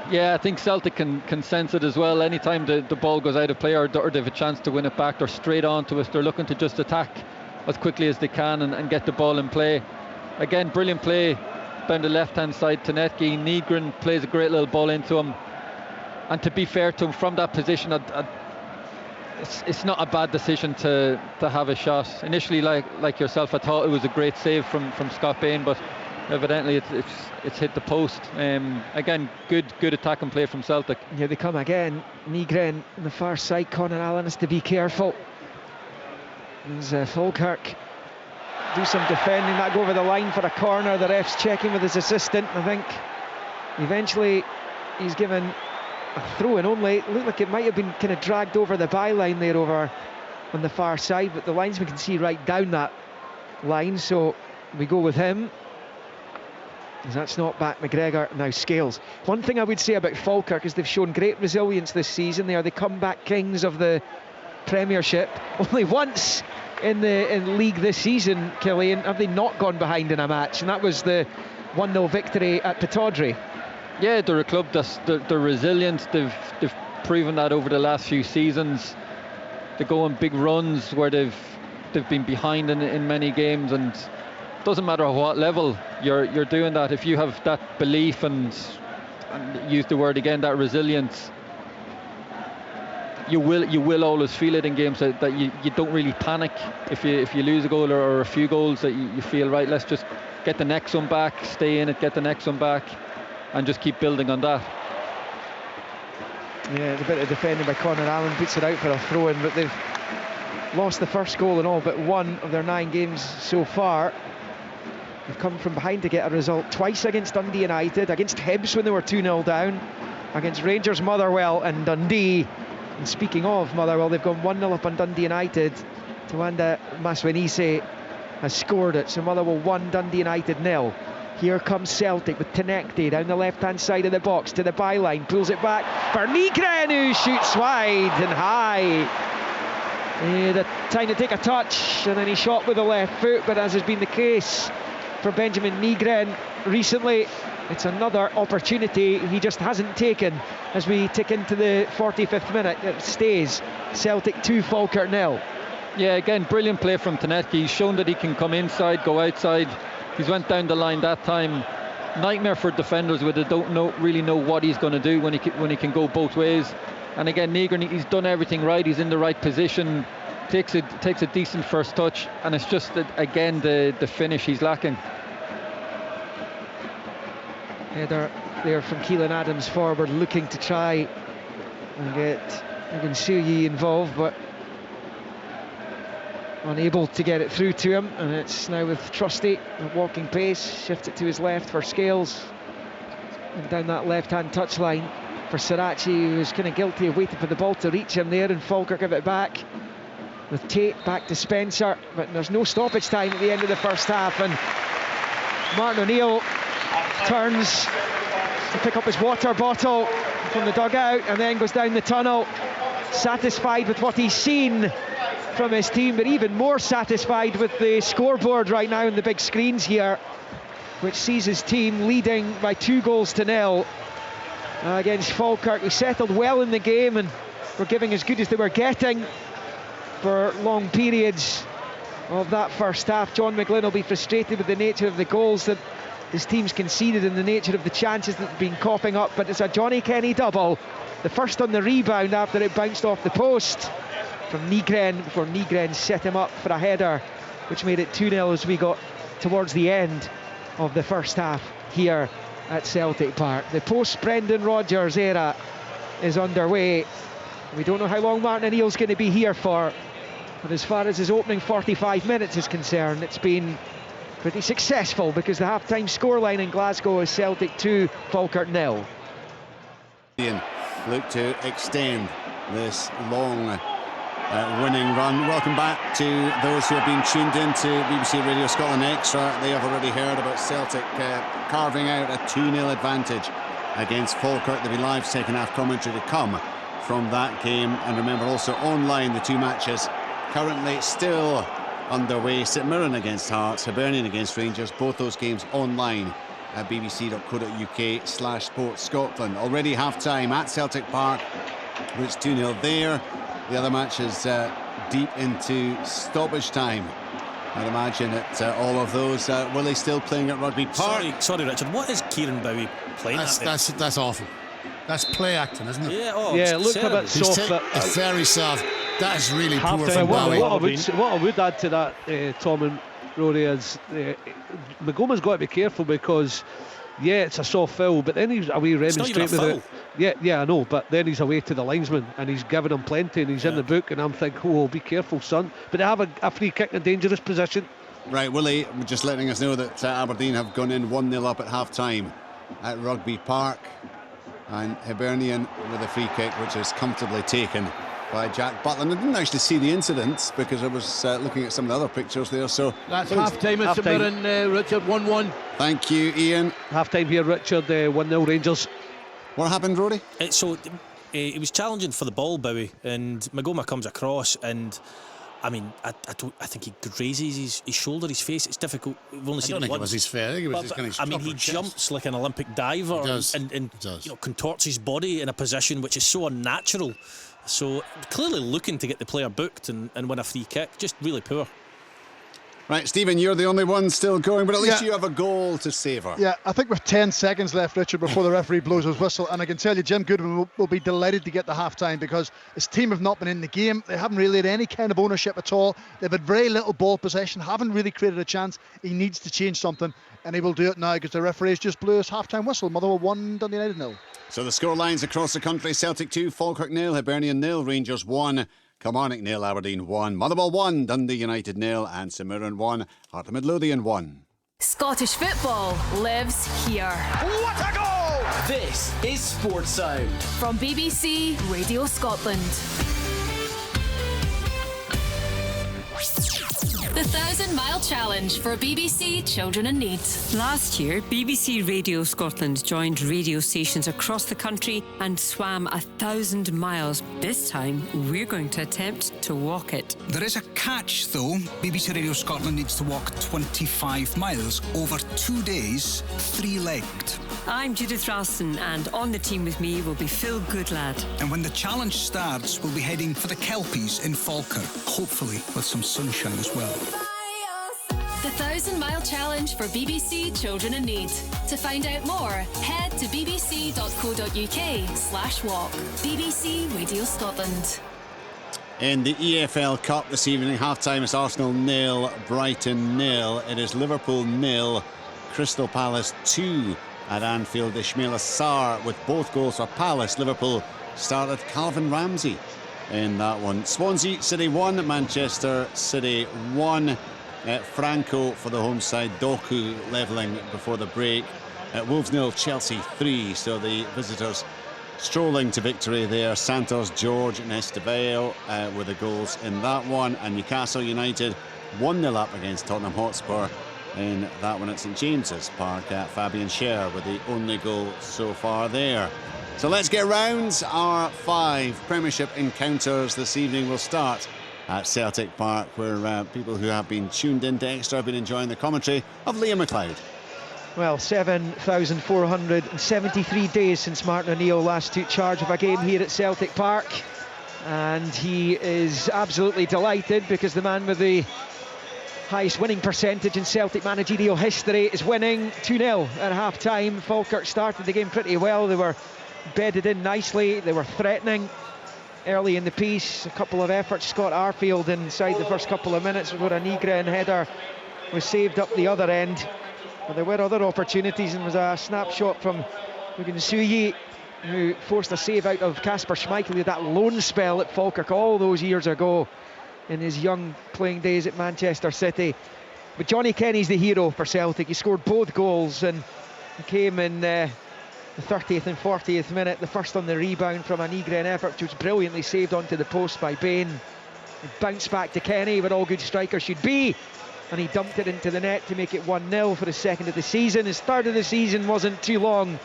Yeah, I think Celtic can sense it as well. Anytime the ball goes out of play or they have a chance to win it back, they're straight on to us. They're looking to just attack as quickly as they can and get the ball in play. Again, brilliant play down the left-hand side. Tenetki, Negron plays a great little ball into him. And to be fair to him, from that position, it's not a bad decision to have a shot. Initially, like yourself, I thought it was a great save from Scott Bain, but evidently it's hit the post. Again, good attack and play from Celtic. Here they come again. Negren on the far side. Conor Allen has to be careful. As Falkirk do some defending, that go over the line for a corner. The ref's checking with his assistant. I think eventually he's given a throw-in only. It looked like it might have been kind of dragged over the byline there over on the far side, but the linesman can see right down that line, so we go with him. That's not back McGregor, now Scales. One thing I would say about Falkirk is they've shown great resilience this season. They are the comeback kings of the Premiership. Only once in league this season, Killian, have they not gone behind in a match, and that was the 1-0 victory at Pittodrie. Yeah, they're a club they're resilient. They've proven that over the last few seasons. They go on big runs where they've been behind in many games, and it doesn't matter at what level you're doing that. If you have that belief and use the word again, that resilience, you will always feel it in games that you don't really panic if you lose a goal or a few goals, that you feel, right, let's just get the next one back, stay in it, get the next one back, and just keep building on that. Yeah, a bit of defending by Conor Allen, puts it out for a throw-in, but they've lost the first goal in all but one of their 9 games so far. They've come from behind to get a result twice against Dundee United, against Hibs when they were 2-0 down, against Rangers, Motherwell and Dundee. And speaking of Motherwell, they've gone 1-0 up on Dundee United. Tawanda Maswenise has scored it, so Motherwell 1, Dundee United 0. Here comes Celtic with Tenecti down the left-hand side of the box to the byline, pulls it back for Negren, who shoots wide and high. He had a time to take a touch, and then he shot with the left foot, but as has been the case for Benjamin Negren recently, it's another opportunity he just hasn't taken. As we tick into the 45th minute, it stays Celtic 2, Falkirk 0. Yeah, again, brilliant play from Tenetki. He's shown that he can come inside, go outside. He's went down the line that time. Nightmare for defenders where they don't really know what he's going to do when he can go both ways. And again, Negren, he's done everything right. He's in the right position, takes a decent first touch, and it's just that, again, the finish he's lacking. Header there from Keelan Adams forward, looking to try and get Suyi involved, but unable to get it through to him, and it's now with Trusty at walking pace. Shift it to his left for Scales, and down that left-hand touchline for Sirachi, who's kind of guilty of waiting for the ball to reach him there, and Falkirk give it back with Tate back to Spencer, but there's no stoppage time at the end of the first half, and Martin O'Neill turns to pick up his water bottle from the dugout and then goes down the tunnel, satisfied with what he's seen from his team, but even more satisfied with the scoreboard right now on the big screens here, which sees his team leading by 2-0 against Falkirk. We settled well in the game and were giving as good as they were getting for long periods of that first half. John McGlynn will be frustrated with the nature of the goals that his team's conceded and the nature of the chances that have been coughing up, but it's a Johnny Kenny double, the first on the rebound after it bounced off the post from Nygren, before Nygren set him up for a header, which made it 2-0 as we got towards the end of the first half here at Celtic Park. The post-Brendan Rodgers era is underway. We don't know how long Martin O'Neill's going to be here for, but as far as his opening 45 minutes is concerned, it's been pretty successful, because the half-time scoreline in Glasgow is Celtic 2, Falkirk 0. Look to extend this long winning run. Welcome back to those who have been tuned in to BBC Radio Scotland Extra. They have already heard about Celtic carving out a 2-0 advantage against Falkirk. There'll be live second-half commentary to come from that game. And remember, also online, the two matches currently still underway. St Mirren against Hearts, Hibernian against Rangers, both those games online at bbc.co.uk/sportscotland. Already half-time at Celtic Park, it's 2-0 there. The other match is deep into stoppage time. I'd imagine that all of those, Willie still playing at Rugby Park. Sorry Richard, what is Kieran Bowie playing at? That's awful. That's play acting, isn't it? Yeah, it looked a bit soft. It's very soft. That is really poor from what Bowie. I would add to that, Tom and Rory, is McGoma's got to be careful, because it's a soft foul, but then he's away remonstrating with it. Yeah, I know, but then he's away to the linesman and he's giving him plenty, and he's in the book, and I'm thinking, be careful, son. But they have a free kick in a dangerous position. Right, Willie, just letting us know that Aberdeen have gone in 1-0 up at half-time at Rugby Park, and Hibernian with a free kick, which is comfortably taken by Jack Butland. I didn't actually see the incident because I was looking at some of the other pictures there. So that's half-time at St Mirren, Richard, 1-1. Thank you, Ian. Half-time here, Richard, 1-0 Rangers. What happened, Rory? He was challenging for the ball, Bowie, and McGoma comes across, and I mean, I think he grazes his shoulder, his face. It's difficult. We've only seen I don't think once. it was his face. I think it was his kind of. I mean, he jumps like an Olympic diver and contorts his body in a position which is so unnatural. So clearly looking to get the player booked and win a free kick. Just really poor. Right, Stephen, you're the only one still going, but at least you have a goal to savour. Yeah, I think with 10 seconds left, Richard, before the referee blows his whistle, and I can tell you Jim Goodwin will be delighted to get the half-time, because his team have not been in the game. They haven't really had any kind of ownership at all. They've had very little ball possession, haven't really created a chance. He needs to change something, and he will do it now, because the referee's just blew his half-time whistle. Motherwell 1, Dundee United 0. So the score lines across the country: Celtic 2, Falkirk 0, Hibernian 0, Rangers 1, Kilmarnock 0, Aberdeen 1, Motherwell 1, Dundee United 0, and St Mirren 1, Heart of Midlothian 1. Scottish football lives here. What a goal! This is Sports Sound from BBC Radio Scotland. The 1,000 Mile Challenge for BBC Children in Need. Last year, BBC Radio Scotland joined radio stations across the country and swam 1,000 miles. This time, we're going to attempt to walk it. There is a catch, though. BBC Radio Scotland needs to walk 25 miles over 2 days, 3-legged. I'm Judith Ralston, and on the team with me will be Phil Goodlad. And when the challenge starts, we'll be heading for the Kelpies in Falkirk, hopefully with some sunshine as well. The 1,000 Mile Challenge for BBC Children in Need. To find out more, head to bbc.co.uk/walk. BBC Radio Scotland. In the EFL Cup this evening, half-time is Arsenal 0, Brighton 0. It is Liverpool 0, Crystal Palace 2 at Anfield. Ismail Assar with both goals for Palace. Liverpool started Calvin Ramsey in that one. Swansea City 1, Manchester City 1. Franco for the home side, Doku levelling before the break. Wolves 0, Chelsea 3, so the visitors strolling to victory there. Santos, George and Estevao were the goals in that one, and Newcastle United 1-0 up against Tottenham Hotspur in that one at St James's Park. Fabian Schär with the only goal so far there. So let's get round our 5 Premiership encounters this evening. We'll start at Celtic Park, where people who have been tuned into Extra have been enjoying the commentary of Liam McLeod. Well, 7,473 days since Martin O'Neill last took charge of a game here at Celtic Park, and he is absolutely delighted because the man with the highest winning percentage in Celtic managerial history is winning 2-0 at half-time. Falkirk started the game pretty well. They were bedded in nicely, they were threatening early in the piece. A couple of efforts, Scott Arfield inside the first couple of minutes where a Nygren header was saved up the other end. But there were other opportunities, and was a snapshot from Mugen Suyi, who forced a save out of Kasper Schmeichel. He had that loan spell at Falkirk all those years ago in his young playing days at Manchester City. But Johnny Kenny's the hero for Celtic. He scored both goals, and he came in the 30th and 40th minute, the first on the rebound from a Nygren effort, which was brilliantly saved onto the post by Bain. He bounced back to Kenny, where all good strikers should be, and he dumped it into the net to make it 1-0 for his second of the season. His third of the season wasn't too long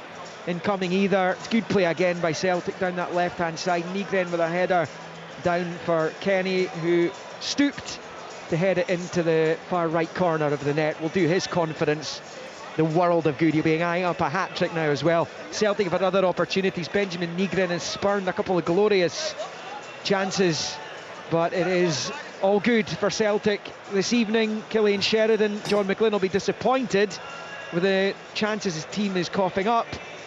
in coming either. It's good play again by Celtic down that left-hand side. Nygren with a header down for Kenny, who stooped to head it into the far right corner of the net. Will do his confidence the world of good. He'll be eyeing up a hat-trick now as well. Celtic have had other opportunities. Benjamin Nygren has spurned a couple of glorious chances, but it is all good for Celtic this evening. Killian Sheridan, John McGlynn will be disappointed with the chances his team is coughing up,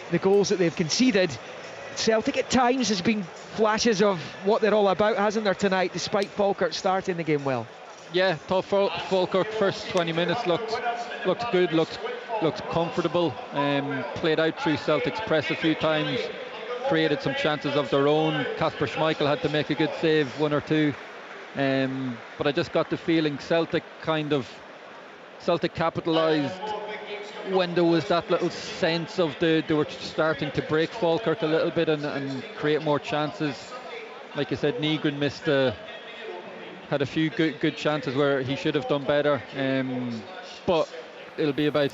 the goals that they've conceded. Celtic at times has been flashes of what they're all about, hasn't there, tonight, despite Falkirk starting the game well. Yeah, thought Falkirk first 20 minutes looked good, looked comfortable, played out through Celtic's press a few times, created some chances of their own. Kasper Schmeichel had to make a good save, one or two, but I just got the feeling Celtic capitalised when there was that little sense of they were starting to break Falkirk a little bit and create more chances. Like I said, Nygren had a few good chances where he should have done better, but it'll be about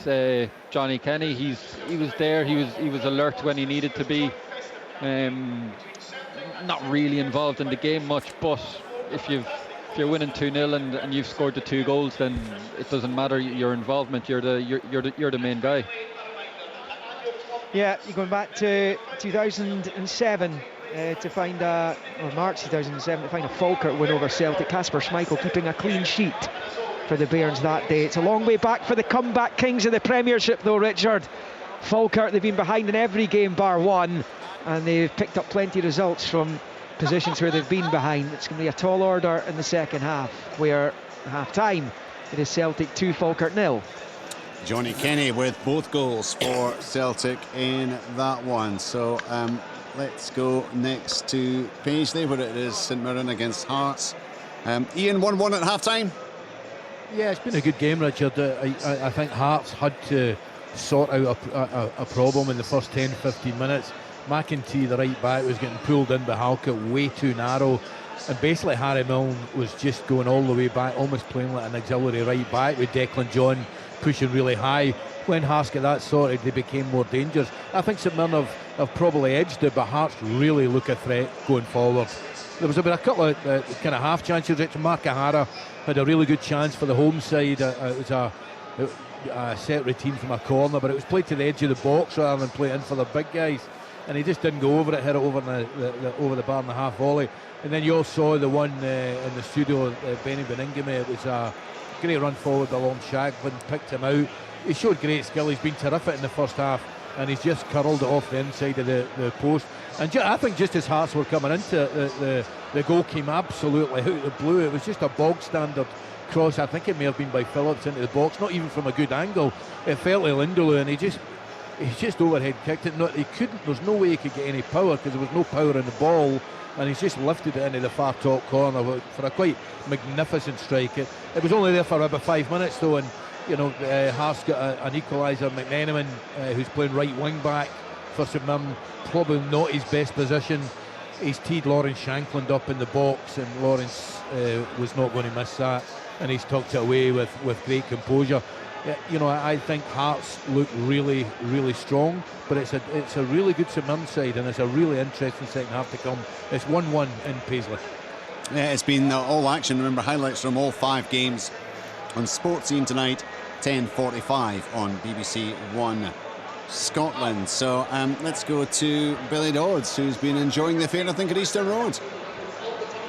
Johnny Kenny. He was there, he was alert when he needed to be, not really involved in the game much, but if you're winning 2-0 and you've scored the 2 goals, then it doesn't matter your involvement. You're the main guy. Yeah, you're going back to 2007 to find March 2007 to find a Falkirk win over Celtic. Kasper Schmeichel keeping a clean sheet for the Bairns that day. It's a long way back for the comeback kings of the Premiership though, Richard. Falkirk, they've been behind in every game bar one, and they've picked up plenty of results from positions where they've been behind. It's going to be a tall order in the second half, where half-time it is Celtic 2, Falkirk 0. Johnny Kenny with both goals for Celtic in that one. So let's go next to Paisley, where it is St Mirren against Hearts. Ian, 1-1 at half-time. Yeah, it's been a good game, Richard. I think Hearts had to sort out a problem in the first 10-15 minutes. McEntee, the right back, was getting pulled in by Halkett way too narrow, and basically Harry Milne was just going all the way back, almost playing like an auxiliary right back, with Declan John pushing really high. When Hearts got that sorted, they became more dangerous. I think St Mirren have probably edged it, but Hearts really look a threat going forward. There was about a couple of kind of half chances. Mark O'Hara had a really good chance for the home side. It was a set routine from a corner, but it was played to the edge of the box rather than play in for the big guys, and he just didn't go over it, hit it over the bar in the half volley. And then you all saw the one in the studio, Benny Beningame. It was a great run forward along Shaglin, picked him out. He showed great skill. He's been terrific in the first half, and he's just curled it off the inside of the post. And I think just as Hearts were coming into it, the goal came absolutely out of the blue. It was just a bog standard cross. I think it may have been by Phillips into the box, not even from a good angle. It felt like Lindelof, and he just overhead kicked it. He couldn't. There's no way he could get any power because there was no power in the ball. and he's just lifted it into the far top corner for a quite magnificent strike. It was only there for about 5 minutes though, and Hearts got an equaliser. McMenamin, who's playing right wing back for St Mirren, probably not his best position. He's teed Lawrence Shankland up in the box, and Lawrence was not going to miss that, and he's tucked it away with great composure. I think Hearts look really, really strong, but it's a really good St Mirren side, and it's a really interesting second half to come. It's 1-1 in Paisley. Yeah, it's been all action. Remember, highlights from all 5 games on Sports Scene tonight, 10:45 on BBC One Scotland. So let's go to Billy Dodds, who's been enjoying the affair, I think, at Eastern Road.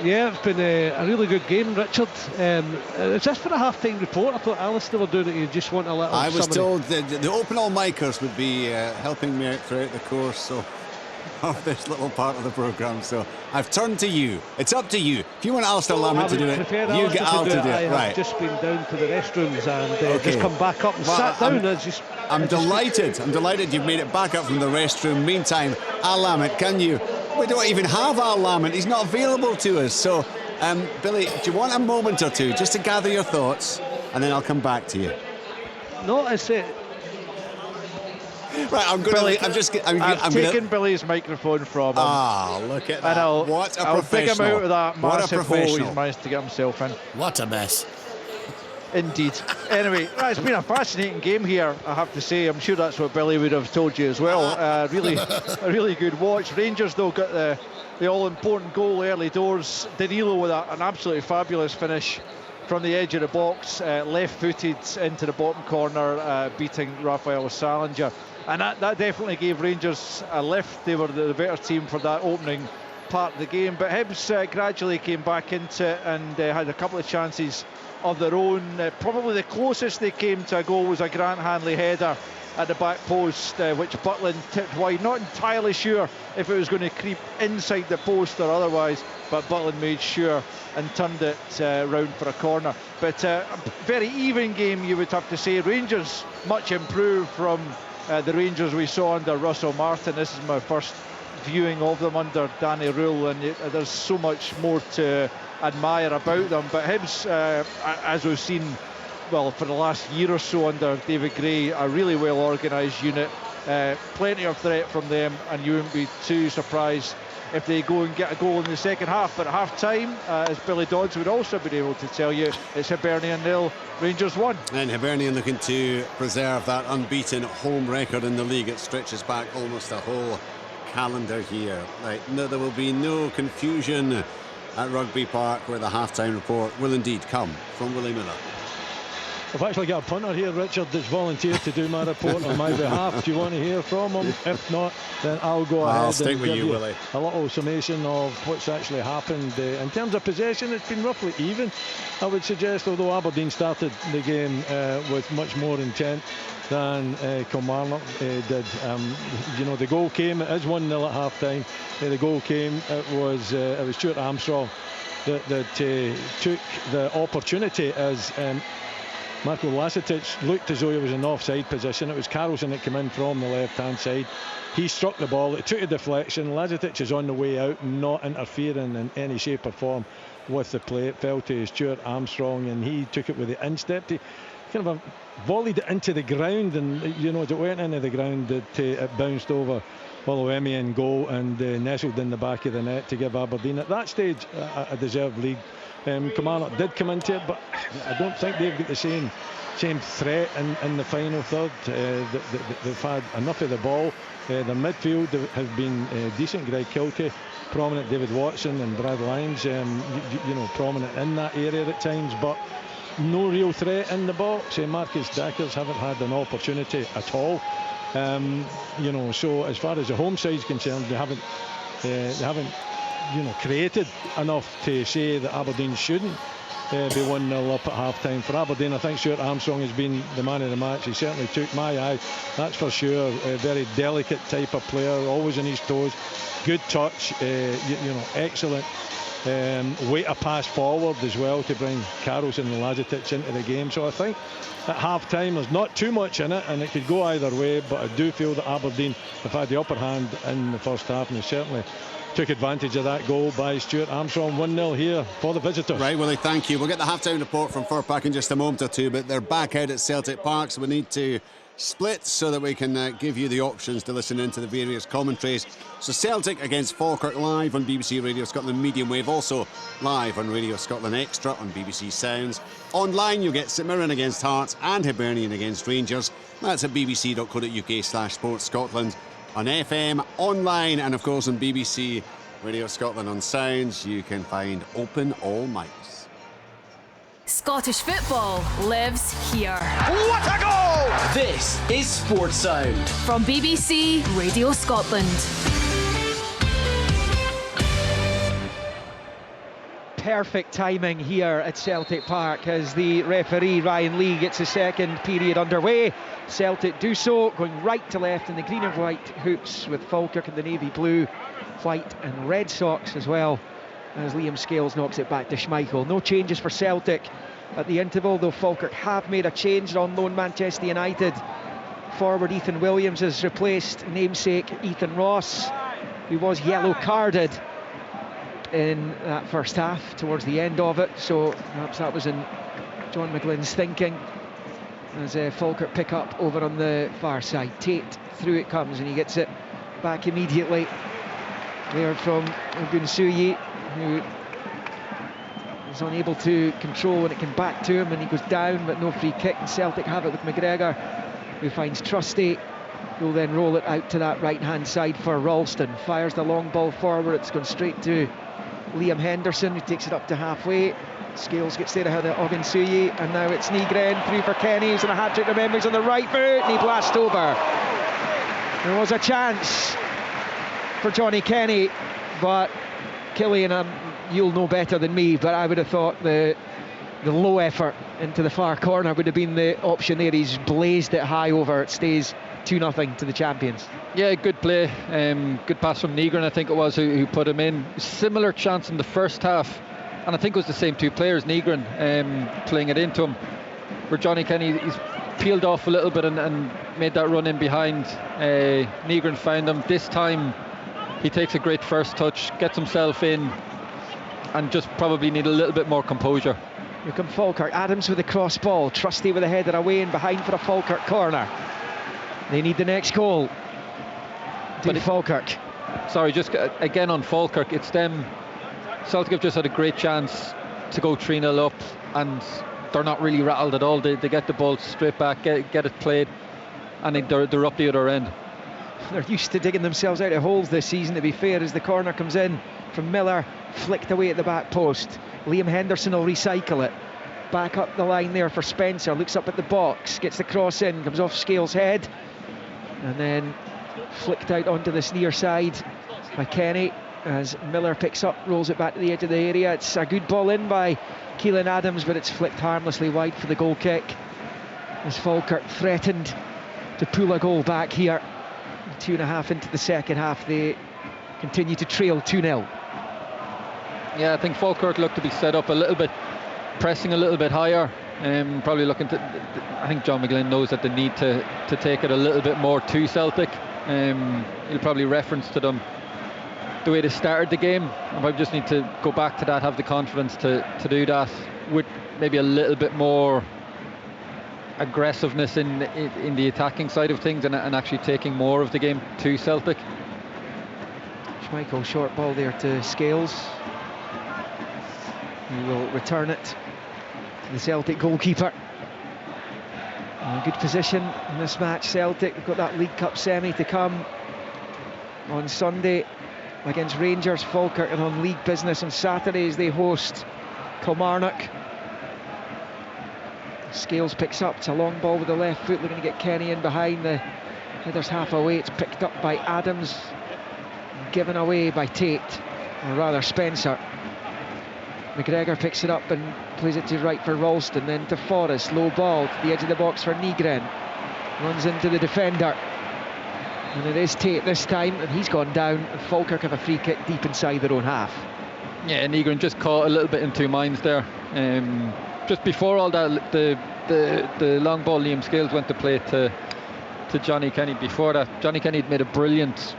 Yeah, it's been a really good game, Richard. Is this for a half-time report? I thought Alistair were doing it. You just want a little I was summary. told that the open all micers would be helping me out throughout the course of this little part of the programme. So I've turned to you. It's up to you. If you want Alistair Lambert to do it, you get Al to do it. I right. have just been down to the restrooms and just come back up and sat down. I'm delighted. I'm delighted you've made it back up from the restroom. Meantime, Al Lambert, can you? We don't even have Al Lambert. He's not available to us. So, Billy, do you want a moment or two just to gather your thoughts, and then I'll come back to you? No, I say. Right, I'm going to. I'm taking Billy's microphone from him. Ah, look at that! And what a I'll professional! dig him out of that massive hole he's professional. managed to get himself in. What a mess. Indeed. Anyway, it's been a fascinating game here, I have to say. I'm sure that's what Billy would have told you as well. Really, a really good watch. Rangers, though, got the all-important goal early doors. Danilo with an absolutely fabulous finish from the edge of the box, left-footed into the bottom corner, beating Rafael Salinger. And that definitely gave Rangers a lift. They were the better team for that opening part of the game. But Hibs gradually came back into it and had a couple of chances of their own. Probably the closest they came to a goal was a Grant Hanley header at the back post, which Butland tipped wide. Not entirely sure if it was going to creep inside the post or otherwise, but Butland made sure and turned it round for a corner. But a very even game, you would have to say. Rangers much improved from the Rangers we saw under Russell Martin. This is my first viewing of them under Danny Rule, and there's so much more to admire about them. But Hibs, as we've seen, well, for the last year or so under David Gray, a really well organised unit. Plenty of threat from them, and you wouldn't be too surprised if they go and get a goal in the second half. But at half time, as Billy Dodds would also be able to tell you, it's Hibernian 0, Rangers 1. And Hibernian looking to preserve that unbeaten home record in the league. It stretches back almost a whole calendar year. No, there will be no confusion at Rugby Park, where the half-time report will indeed come from Willie Miller. I've actually got a punter here, Richard, that's volunteered to do my report on my behalf. Do you want to hear from him? If not, then I'll go ahead and give you Willie. A little summation of what's actually happened. In terms of possession, it's been roughly even, I would suggest, although Aberdeen started the game with much more intent than Kilmarnock did. The goal came, it is 1-0 at half time. The goal came, it was Stuart Armstrong that took the opportunity as Marko Lasetic looked as though he was in offside position. It was Carlson that came in from the left-hand side. He struck the ball, it took a deflection. Lasetic is on the way out, not interfering in any shape or form with the play. It fell to Stuart Armstrong, and he took it with the instep. He kind of volleyed it into the ground, and as it went into the ground, it bounced over Oluwemi in goal and nestled in the back of the net to give Aberdeen at that stage a deserved lead. Kilmarnock did come into it, but I don't think they've got the same threat in the final third. They've had enough of the ball. The midfield has been decent. Greg Kilkie, prominent. David Watson and Brad Lyons, prominent in that area at times, but no real threat in the box. Marcus Dackers haven't had an opportunity at all. So as far as the home side's concerned, they haven't created enough to say that Aberdeen shouldn't be 1-0 up at half time. For Aberdeen, I think Stuart Armstrong has been the man of the match. He certainly took my eye, that's for sure. A very delicate type of player, always on his toes, good touch, excellent weight of pass forward as well to bring Carlson and Lasetic into the game. So I think at half time there's not too much in it, and it could go either way, but I do feel that Aberdeen have had the upper hand in the first half, and they certainly took advantage of that goal by Stuart Armstrong. 1-0 here for the visitors. Right, Willie, thank you. We'll get the half-time report from Fir Park in just a moment or two, but they're back out at Celtic Park, so we need to split so that we can give you the options to listen into the various commentaries. So Celtic against Falkirk live on BBC Radio Scotland Medium Wave, also live on Radio Scotland Extra on BBC Sounds. Online you'll get St Mirren against Hearts and Hibernian against Rangers. That's at bbc.co.uk/Sports Scotland. On FM, online, and of course on BBC Radio Scotland on Sounds, you can find Open All Mics. Scottish football lives here. What a goal! This is Sports Sound from BBC Radio Scotland. Perfect timing here at Celtic Park as the referee Ryan Lee gets the second period underway. Celtic do so, going right to left in the green and white hoops with Falkirk in the navy blue, white and red socks as well, as Liam Scales knocks it back to Schmeichel. No changes for Celtic at the interval, though Falkirk have made a change on loan Manchester United. Forward Ethan Williams has replaced namesake Ethan Ross, who was yellow carded in that first half towards the end of it, so perhaps that was in John McGlynn's thinking as Falkirk pick up over on the far side. Tate, through it comes and he gets it back immediately there from Ogunsuyi, who is unable to control when it came back to him, and he goes down but no free kick, and Celtic have it with McGregor, who finds Trusty, who'll then roll it out to that right hand side for Ralston. Fires the long ball forward, it's gone straight to Liam Henderson, who takes it up to halfway. Scales gets there ahead of Ogunsuyi, and now it's Nygren through for Kenny, who's on a hat-trick, remember he's on the right foot, and he blasts over. There was a chance for Johnny Kenny, but Killian, you'll know better than me, but I would have thought the low effort into the far corner would have been the option there. He's blazed it high over, it stays 2-0 to the champions. Yeah, good play, good pass from Nygren, I think it was, who put him in. Similar chance in the first half, and I think it was the same two players, Nygren playing it into him, where Johnny Kenny, he's peeled off a little bit and made that run in behind. Nygren found him. This time he takes a great first touch, gets himself in, and just probably need a little bit more composure. Here come Falkirk. Adams with the cross ball, Trusty with a header away and behind for a Falkirk corner. They need the next goal. But Falkirk. Sorry, just again on Falkirk, it's them. Celtic have just had a great chance to go 3-0 up, and they're not really rattled at all. They get the ball straight back, get it played, and they're up the other end. They're used to digging themselves out of holes this season, to be fair, as the corner comes in from Miller, flicked away at the back post. Liam Henderson will recycle it. Back up the line there for Spencer, looks up at the box, gets the cross in, comes off Scales' head, and then flicked out onto this near side by Kenny as Miller picks up, rolls it back to the edge of the area. It's a good ball in by Keelan Adams, but it's flicked harmlessly wide for the goal kick as Falkirk threatened to pull a goal back here. 2.5 into the second half, they continue to trail 2-0. Yeah, I think Falkirk look to be set up a little bit, pressing a little bit higher, probably looking to, I think John McGlynn knows that they need to take it a little bit more to Celtic. He'll probably reference to them the way they started the game, and I just need to go back to that, have the confidence to do that with maybe a little bit more aggressiveness in the attacking side of things, and actually taking more of the game to Celtic. Schmeichel, short ball there to Scales, who will return it to the Celtic goalkeeper. In a good position in this match, Celtic. They've got that League Cup semi to come on Sunday against Rangers. Falkirk and on league business on Saturdays they host Kilmarnock. Scales picks up, it's a long ball with the left foot, looking to get Kenny in behind. The header's half away, it's picked up by Adams, given away by Tate, or rather Spencer. McGregor picks it up and plays it to right for Ralston, then to Forrest, low ball to the edge of the box for Nygren, runs into the defender, and it is Tate this time, and he's gone down, and Falkirk have a free kick deep inside their own half. Yeah, Nygren just caught a little bit in two minds there. Just before all that, the long ball Liam Scales went to play to to Johnny Kenny before that. Johnny Kenny had made a brilliant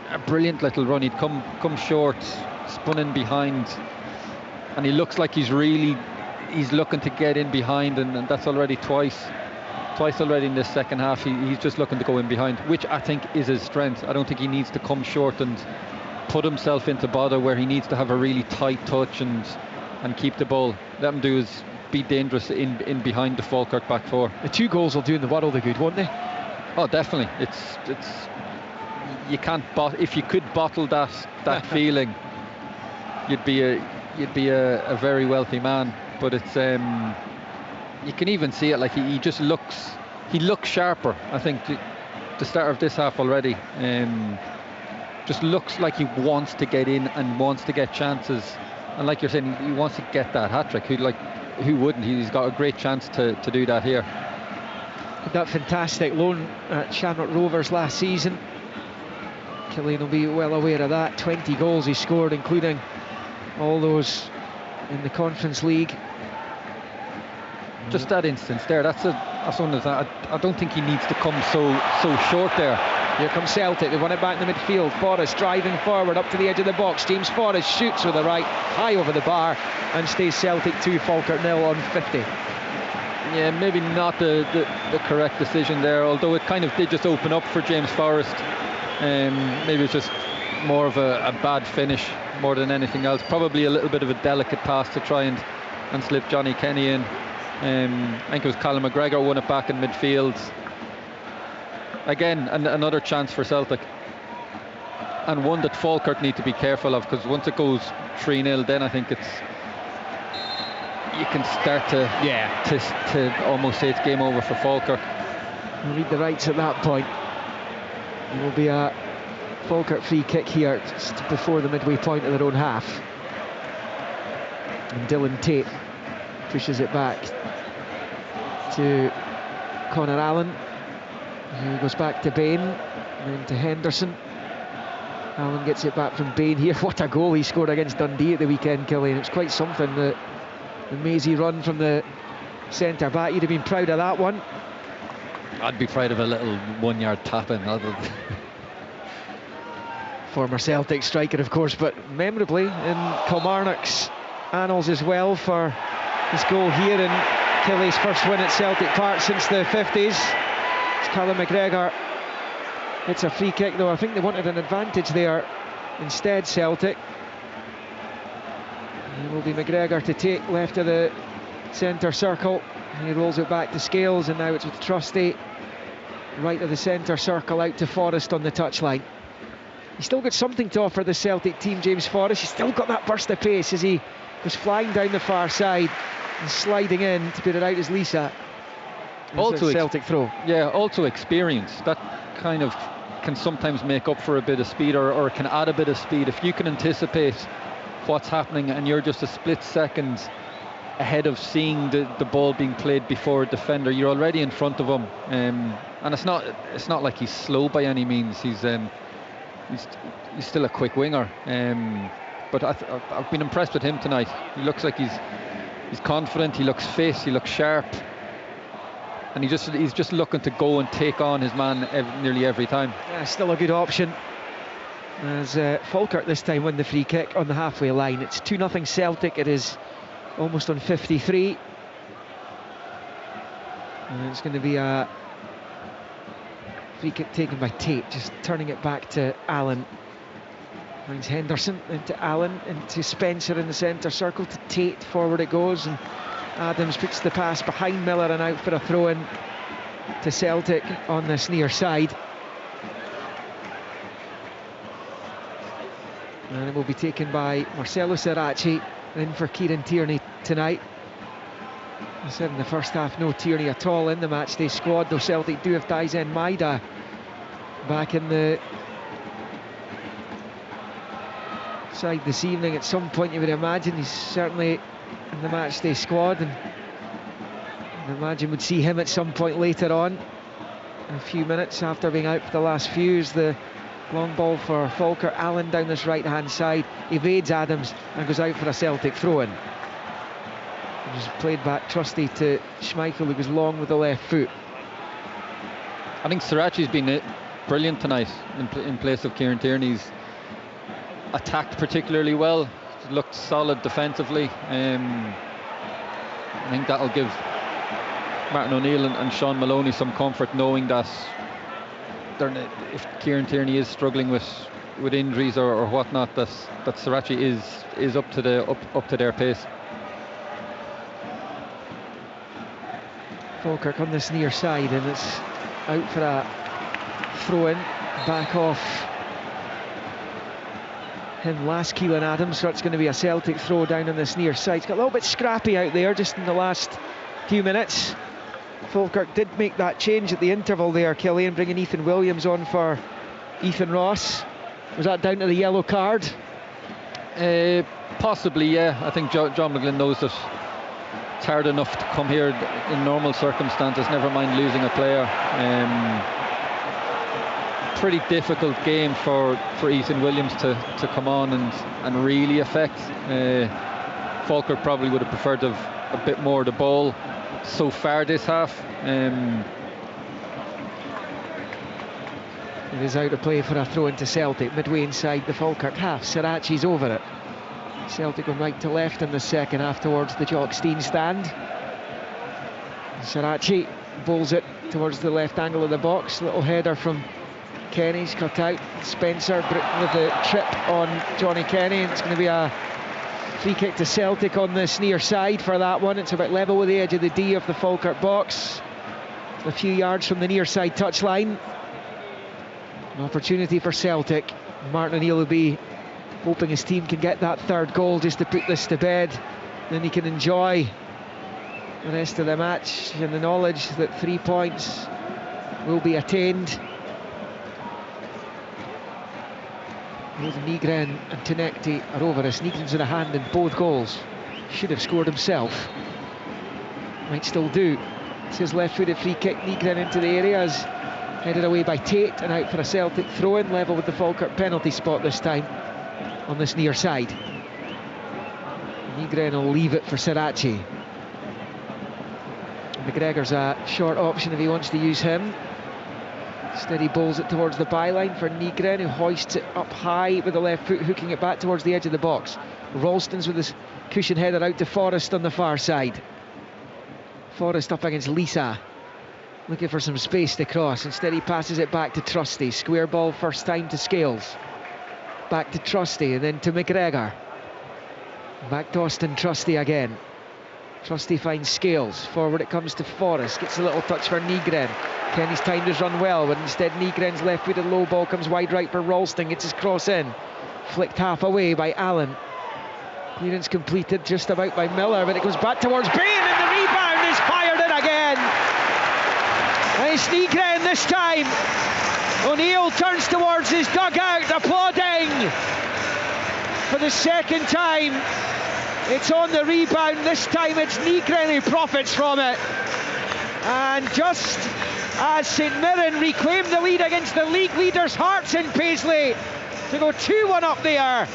little run. He'd come short, spun in behind, and he looks like he's looking to get in behind, and that's already twice already in this second half. He's just looking to go in behind, which I think is his strength. I don't think he needs to come short and put himself into bother where he needs to have a really tight touch and keep the ball. Let him do is be dangerous in behind the Falkirk back four. The 2 goals will do in the world of good, won't they? Oh, definitely. It's you can't if you could bottle that feeling, you'd be a very wealthy man. But it's you can even see it, like he just looks sharper. I think the start of this half already just looks like he wants to get in and wants to get chances, and like you're saying, he wants to get that hat-trick. Who wouldn't? He's got a great chance to do that here. That fantastic loan at Shamrock Rovers last season. Killian will be well aware of that. 20 goals he scored, including all those in the Conference League. Just that instance there, that's one of that. I don't think he needs to come so short there. Here comes Celtic, they won it back in the midfield. Forrest driving forward up to the edge of the box. James Forrest shoots with the right, high over the bar, and stays Celtic 2, Falkirk 0 on 50. Yeah, maybe not the correct decision there, although it kind of did just open up for James Forrest. Maybe it's just more of a bad finish more than anything else. Probably a little bit of a delicate pass to try and slip Johnny Kenny in. I think it was Colin McGregor won it back in midfield. Again, another chance for Celtic, and one that Falkirk need to be careful of, because once it goes 3-0, then I think you can start to almost say it's game over for Falkirk. We'll read the rights at that point. It will be a Falkirk free kick here just before the midway point of their own half, and Dylan Tate pushes it back to Connor Allen, who goes back to Bain, and then to Henderson. Allen gets it back from Bain here. What a goal he scored against Dundee at the weekend, Killian. It's quite something, the mazy run from the centre back. You'd have been proud of that one. I'd be proud of a little 1-yard tap in. Former Celtic striker, of course, but memorably in Kilmarnock's annals as well for his goal here in Kelly's first win at Celtic Park since the 50s. It's Callum McGregor. It's a free kick, though. I think they wanted an advantage there instead, Celtic. It will be McGregor to take left of the centre circle. He rolls it back to Scales, and now it's with Trusty. Right of the centre circle, out to Forrest on the touchline. He's still got something to offer the Celtic team, James Forrest. He's still got that burst of pace as he goes flying down the far side and sliding in to put it out as Lisa. Also Celtic throw. Yeah, also experience. That kind of can sometimes make up for a bit of speed, or can add a bit of speed. If you can anticipate what's happening and you're just a split second ahead of seeing the ball being played before a defender, you're already in front of him. And it's not like he's slow by any means. He's still a quick winger. But I've been impressed with him tonight. He looks like he's confident, he looks fit, he looks sharp, and he's just looking to go and take on his man nearly every time. Yeah, still a good option. As Falkirk this time win the free kick on the halfway line. It's 2-0 Celtic. It is almost on 53. And it's going to be a free kick taken by Tate, just turning it back to Allen. Finds Henderson, into Allen, into Spencer in the centre circle, to Tate, forward it goes, and Adams puts the pass behind Miller and out for a throw-in to Celtic on this near side. And it will be taken by Marcelo Seraci, in for Kieran Tierney tonight. I said in the first half, no Tierney at all in the matchday squad, though Celtic do have Daizen Maeda back in the side this evening. At some point you would imagine he's certainly in the matchday squad, and I imagine we'd see him at some point later on in a few minutes after being out for the last few. As the long ball for Falkirk, Allen down this right hand side, evades Adams and goes out for a Celtic throw-in. Just played back Trusty to Schmeichel, who goes long with the left foot. I think Sirachi's been brilliant tonight in place of Kieran Tierney's. Attacked particularly well, looked solid defensively. I think that'll give Martin O'Neill and Sean Maloney some comfort, knowing that if Kieran Tierney is struggling with injuries or whatnot, that Sirachi is up to their pace. Falkirk on this near side, and it's out for a throw in, back off him last, Keelan Adams, so it's going to be a Celtic throw down on this near side. It's got a little bit scrappy out there just in the last few minutes. Falkirk did make that change at the interval there, Killian, bringing Ethan Williams on for Ethan Ross. Was that down to the yellow card? Possibly, yeah. I think John McGlynn knows that it's hard enough to come here in normal circumstances, never mind losing a player. Pretty difficult game for Ethan Williams to come on and really affect. Falkirk probably would have preferred to have a bit more of the ball so far this half. It is out of play for a throw into Celtic, midway inside the Falkirk half. Sirachi's over it. Celtic going right to left in the second half towards the Jock Stein stand. Sirachi bowls it towards the left angle of the box. Little header from Kenny's cut out. Spencer with the trip on Johnny Kenny, and it's going to be a free kick to Celtic on this near side for that one. It's about level with the edge of the D of the Falkirk box, a few yards from the near side touchline. An opportunity for Celtic. Martin O'Neill will be hoping his team can get that third goal just to put this to bed, then he can enjoy the rest of the match in the knowledge that 3 points will be attained. Both Nygren and Tinekti are over us. Nygren's in a hand in both goals. Should have scored himself. Might still do. It's his left-footed free kick. Nygren into the area is headed away by Tate and out for a Celtic throw-in, level with the Falkirk penalty spot this time on this near side. Nygren will leave it for Sirachi. McGregor's a short option if he wants to use him. Instead he bowls it towards the byline for Nygren, who hoists it up high with the left foot, hooking it back towards the edge of the box. Ralston's with his cushion header out to Forrest on the far side. Forrest up against Lisa, looking for some space to cross. Instead he passes it back to Trusty. Square ball first time to Scales. Back to Trusty and then to McGregor. Back to Austin Trusty again. Trusty finds Scales. Forward it comes to Forrest. Gets a little touch for Nygren. Kenny's timed his run well, but instead Nygren's left-footed low ball comes wide right for Ralston. Gets his cross in. Flicked half away by Allen. Clearance completed just about by Miller, but it goes back towards Bain, and the rebound is fired in again. And it's Nygren this time. O'Neill turns towards his dugout, applauding for the second time. It's on the rebound. This time it's Nygren who profits from it. And just as St Mirren reclaimed the lead against the league leaders Hearts in Paisley to go 2-1 up there,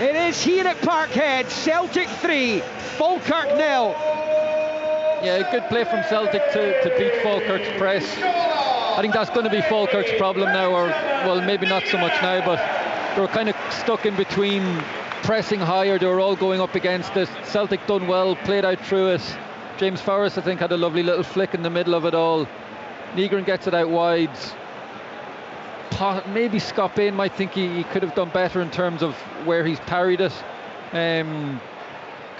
it is here at Parkhead. Celtic 3, Falkirk 0. Yeah, good play from Celtic to beat Falkirk's press. I think that's going to be Falkirk's problem now, or well, maybe not so much now, but they were kind of stuck in between pressing higher. They were all going up against it. Celtic done well, played out through it. James Forrest, I think, had a lovely little flick in the middle of it all. Nygren gets it out wide. Maybe Scott Bain might think he could have done better in terms of where he's parried it. Kind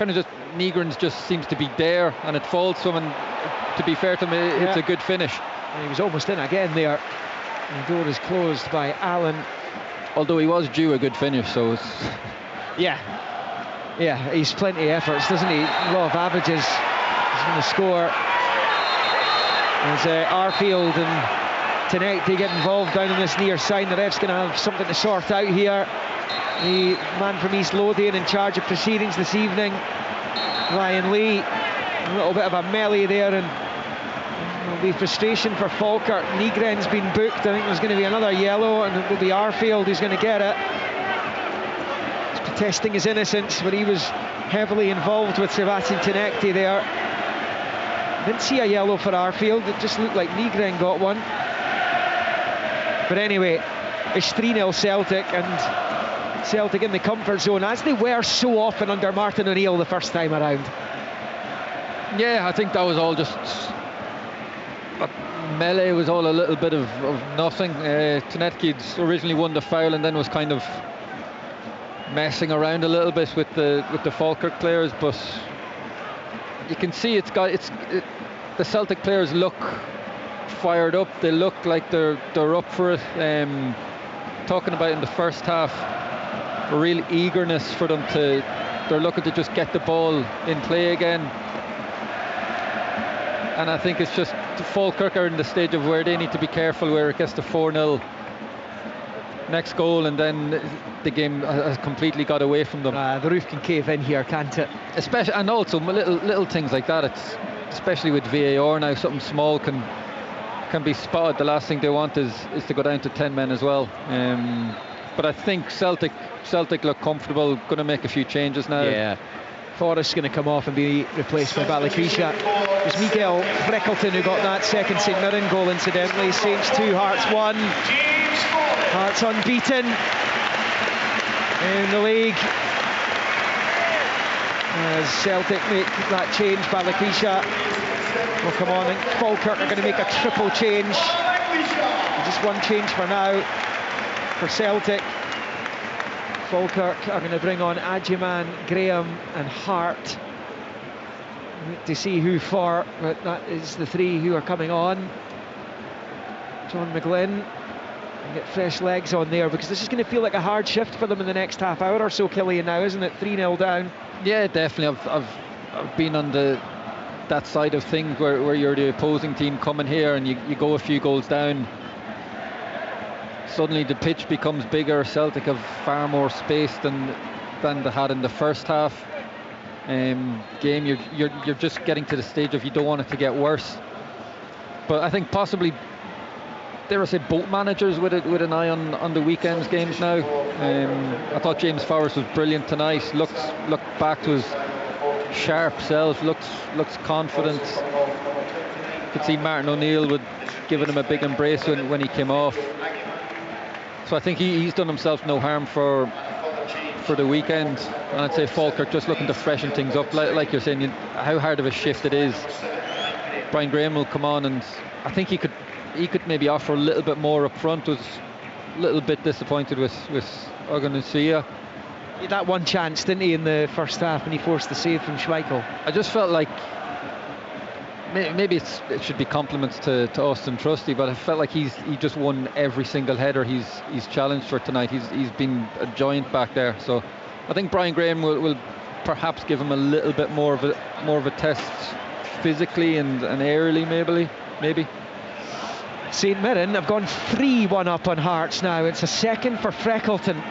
of just Nygren's just seems to be there, and it falls to him. And to be fair to him, it's a good finish. And he was almost in again there. And the door is closed by Allen. Although he was due a good finish, so it's... Yeah, he's plenty of efforts, doesn't he? A lot of averages. He's going to score. As Arfield and Tinekti get involved down in this near side. The ref's going to have something to sort out here. The man from East Lothian in charge of proceedings this evening, Ryan Lee. A little bit of a melee there, and there'll be frustration for Falkirk. Nygren's been booked. I think there's going to be another yellow, and it will be Arfield who's going to get it. He's protesting his innocence, but he was heavily involved with Sebastian Tinekti there. Didn't see a yellow for Arfield, it just looked like Nygren got one. But anyway, it's 3-0 Celtic, and Celtic in the comfort zone, as they were so often under Martin O'Neill the first time around. Yeah, I think that was all just melee, was all a little bit of nothing. Tonetki'd originally won the foul and then was kind of messing around a little bit with the Falkirk players, but you can see the Celtic players look fired up. They look like they're up for it. Talking about in the first half, a real eagerness for them they're looking to just get the ball in play again. And I think it's just Falkirk are in the stage of where they need to be careful where it gets to 4-0. Next goal and then the game has completely got away from them. The roof can cave in here, can't it? Especially, and also little things like that. It's especially with VAR now, something small can be spotted. The last thing they want is to go down to 10 men as well. But I think Celtic look comfortable. Going to make a few changes now. Yeah. Forrest's going to come off and be replaced by Balakrisha. It was Miguel Freckleton who got that second St Mirren goal, incidentally. Saints 2, Hearts 1. Hearts unbeaten in the league. As Celtic make that change, Balakrisha will come on, and Falkirk are going to make a triple change. Just one change for now for Celtic. Falkirk are going to bring on Adjeman, Graham and Hart. To see who for, but that is the three who are coming on. John McGlynn, and get fresh legs on there, because this is going to feel like a hard shift for them in the next half hour or so, Killian, now, isn't it? 3-0 down. Yeah, definitely. I've been on that side of things where you're the opposing team coming here and you go a few goals down. Suddenly the pitch becomes bigger. Celtic have far more space than they had in the first half. Game, you're just getting to the stage of you don't want it to get worse. But I think possibly, dare I say, both managers with an eye on the weekend's games now. I thought James Forrest was brilliant tonight. Looked back to his sharp self. Looks confident. Could see Martin O'Neill would giving him a big embrace when he came off. So I think he's done himself no harm for the weekend. And I'd say Falkirk just looking to freshen things up, like you're saying, how hard of a shift it is. Brian Graham will come on, and I think he could maybe offer a little bit more up front. Was a little bit disappointed with Ogunwusi. He had that one chance, didn't he, in the first half, when he forced the save from Schmeichel. I just felt like maybe it should be compliments to Austin Trusty, but I felt like he just won every single header he's challenged for tonight. He's been a giant back there. So I think Brian Graham will perhaps give him a little bit more of a test physically and aerially, maybe. St Mirren have gone 3-1 up on Hearts now. It's a second for Freckleton.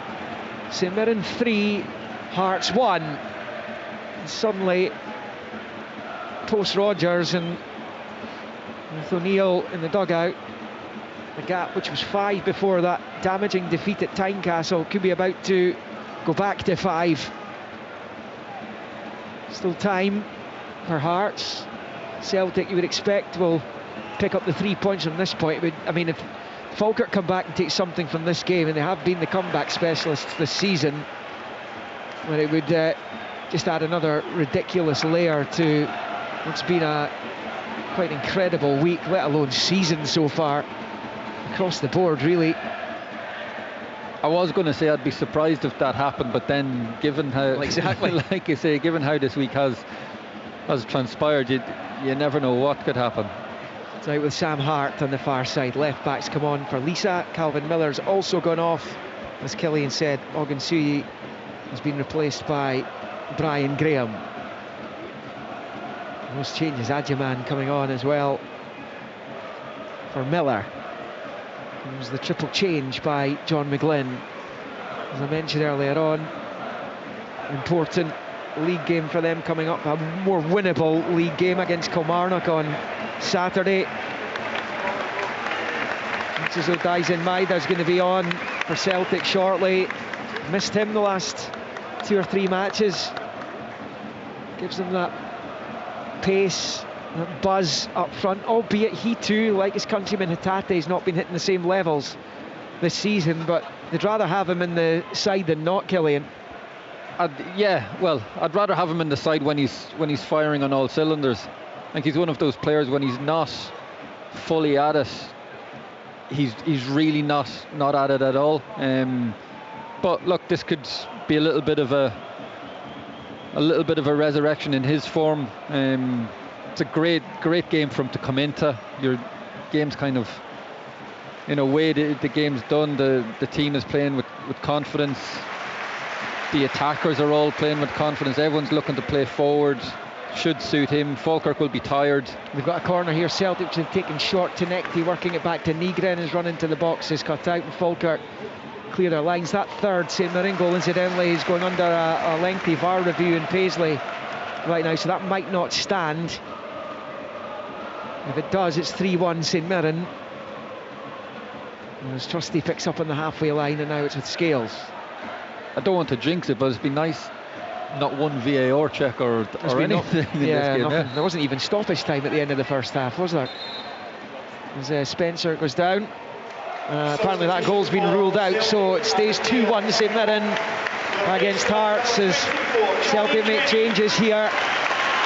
St Mirren 3, Hearts 1. And suddenly, post Rodgers and with O'Neill in the dugout, the gap, which was 5 before that damaging defeat at Tynecastle, could be about to go back to 5. Still time for Hearts. Celtic, you would expect, will pick up the 3 points from this point. I mean, if Falkirk come back and take something from this game, and they have been the comeback specialists this season, well, it would just add another ridiculous layer to what's been a quite incredible week, let alone season so far, across the board, really. I was going to say I'd be surprised if that happened, but then given how, exactly, like you say, given how this week has transpired, you never know what could happen. It's out with Sam Hart on the far side. Left backs come on for Lisa. Calvin Miller's also gone off. As Killian said, Ogunwusi has been replaced by Brian Graham. Those changes, Adjeman coming on as well for Miller. Comes the triple change by John McGlynn. As I mentioned earlier on, important league game for them coming up, a more winnable league game against Kilmarnock on Saturday. Looks as though Dyson Maida's going to be on for Celtic shortly. Missed him the last 2 or 3 matches. Gives them that pace, buzz up front, albeit he too, like his countryman Hatate, has not been hitting the same levels this season, but they'd rather have him in the side than not, Killian. I'd rather have him in the side when he's firing on all cylinders. I think he's one of those players when he's not fully at it, he's really not at it at all. But look, this could be a little bit of a resurrection in his form. It's a great game for him to come into. Your game's kind of, in a way, the game's done. The team is playing with confidence. The attackers are all playing with confidence. Everyone's looking to play forward. Should suit him. Falkirk will be tired. We've got a corner here. Celtic have taken short to Nekti, working it back to Nygren, has run into the box, is cut out, and Falkirk clear their lines. That third St Mirren goal, incidentally, is going under a lengthy VAR review in Paisley right now, so that might not stand. If it does, it's 3-1 St Mirren. As Trusty picks up on the halfway line, and now it's with Scales. I don't want to jinx it, but it's been nice not one VAR check or anything in this game. Nothing. There wasn't even stoppage time at the end of the first half, was there? As Spencer goes down. Apparently that goal's been ruled out, so it stays 2-1 St Mirren against Hearts as Celtic make changes here.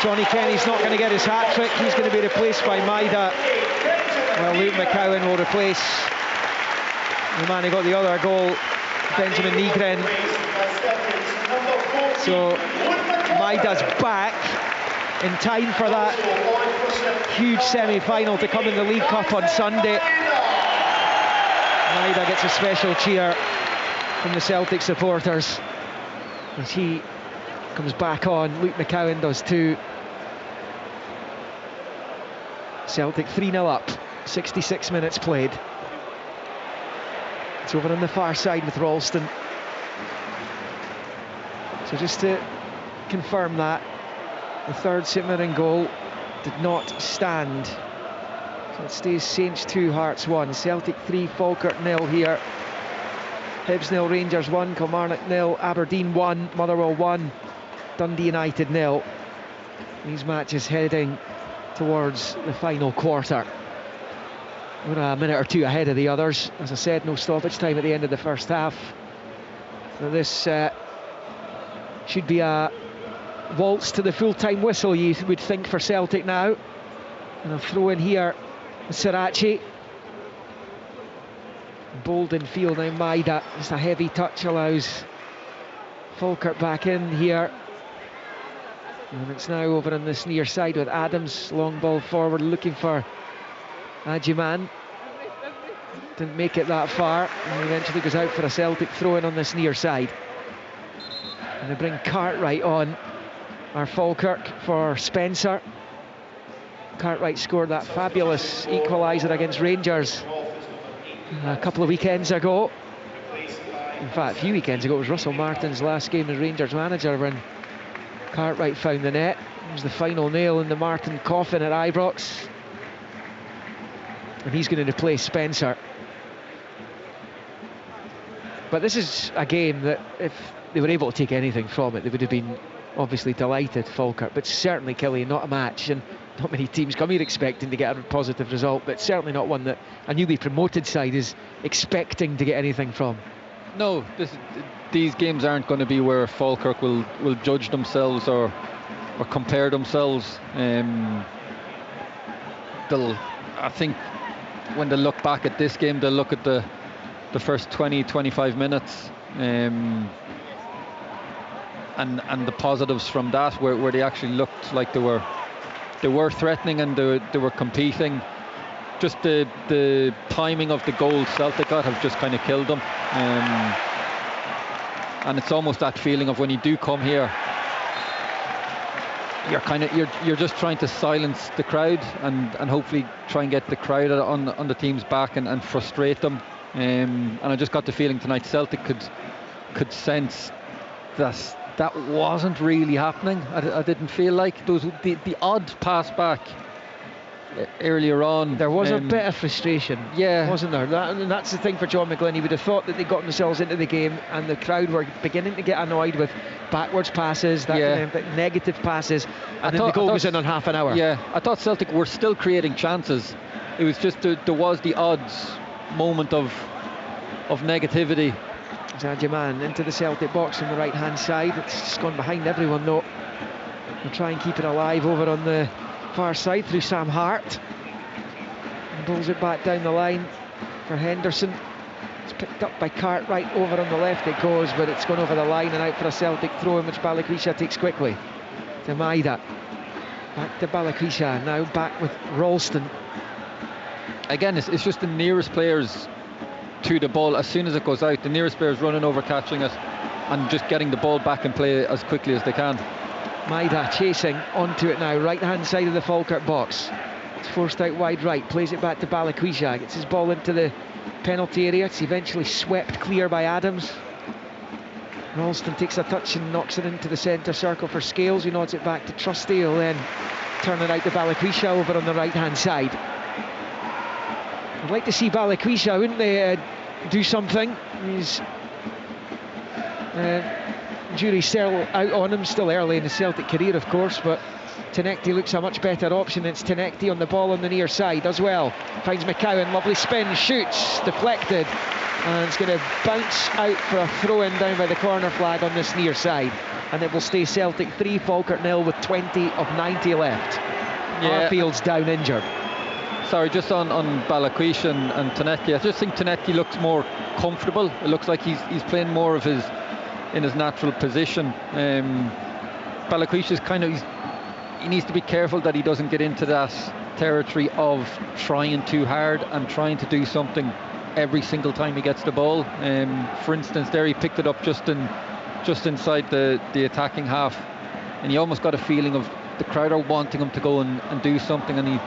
Johnny Kenny's not going to get his hat-trick. He's going to be replaced by Maida. Well, Luke McCowan will replace the man who got the other goal, Benjamin Nygren. So Maida's back in time for that huge semi-final to come in the League Cup on Sunday. Maida gets a special cheer from the Celtic supporters as he comes back on. Luke McCowan does too. Celtic 3-0 up, 66 minutes played. It's over on the far side with Ralston. So just to confirm that, the third St Mirren goal did not stand. So it stays Saints 2, Hearts 1. Celtic 3, Falkirk 0 here. Hibs 0, Rangers 1, Kilmarnock 0, Aberdeen 1, Motherwell 1, Dundee United 0. These matches heading towards the final quarter. We're a minute or two ahead of the others. As I said, no stoppage time at the end of the first half. So this should be a waltz to the full-time whistle, you would think, for Celtic now. And a throw in here, Sirachi. Bold in field now, Maida. Just a heavy touch allows Falkirk back in here. And it's now over on this near side with Adams. Long ball forward, looking for Adjiman. Didn't make it that far, and eventually goes out for a Celtic throw-in on this near side. And they bring Cartwright on, our Falkirk, for Spencer. Cartwright scored that fabulous equaliser against Rangers a couple of weekends ago. In fact, a few weekends ago. It was Russell Martin's last game as Rangers manager when Cartwright found the net. It was the final nail in the Martin coffin at Ibrox. And he's going to replace Spencer. But this is a game that, if they were able to take anything from it, they would have been obviously delighted, Falkirk. But certainly, Killian, not a match, and not many teams come here expecting to get a positive result, but certainly not one that a newly promoted side is expecting to get anything from. No, these games aren't going to be where Falkirk will judge themselves or compare themselves. I think when they look back at this game, they'll look at the first 20-25 minutes and the positives from that, where they actually looked like they were threatening and they were competing. Just the timing of the goals Celtic got have just kind of killed them, and it's almost that feeling of when you do come here, you're just trying to silence the crowd and hopefully try and get the crowd on the team's back and frustrate them. And I just got the feeling tonight Celtic could sense that wasn't really happening. I didn't feel like those the odd pass back earlier on. There was a bit of frustration, wasn't there? And that's the thing for John McGlynn. He would have thought that they got themselves into the game, and the crowd were beginning to get annoyed with backwards passes, negative passes, and then the goal was in on half an hour. Yeah, I thought Celtic were still creating chances. It was just there was the odds moment of negativity. Zadjaman into the Celtic box on the right hand side. It's just gone behind everyone though. They'll try and keep it alive over on the far side through Sam Hart, and pulls it back down the line for Henderson. It's picked up by Cartwright. Over on the left it goes, but it's gone over the line and out for a Celtic throw in, which Balikwisha takes quickly to Maida. Back to Balikwisha, now back with Ralston. Again, it's just the nearest players to the ball. As soon as it goes out, the nearest players running over, catching it, and just getting the ball back in play as quickly as they can. Maida chasing onto it now, right hand side of the Falkirk box. It's forced out wide right, plays it back to Balikwisha, gets his ball into the penalty area. It's eventually swept clear by Adams. Ralston takes a touch and knocks it into the centre circle for Scales, who nods it back to Trusty. He'll then turn it out to Balikwisha over on the right hand side. I'd like to see Balikwisha, wouldn't they, do something. He's jury's still out on him, still early in his Celtic career of course, but Tenecti looks a much better option. It's Tenecti on the ball on the near side as well. Finds McCowan, lovely spin, shoots, deflected, and it's going to bounce out for a throw-in down by the corner flag on this near side, and it will stay Celtic 3, Falkirk 0 with 20 of 90 left. Arfield's down injured. Sorry, just on Balikwisha and Tenecti, I just think Tenecti looks more comfortable. It looks like he's playing more of his natural position. Balikwisha's he needs to be careful that he doesn't get into that territory of trying too hard and trying to do something every single time he gets the ball. For instance, there he picked it up just inside the attacking half, and he almost got a feeling of the crowd are wanting him to go and do something, and he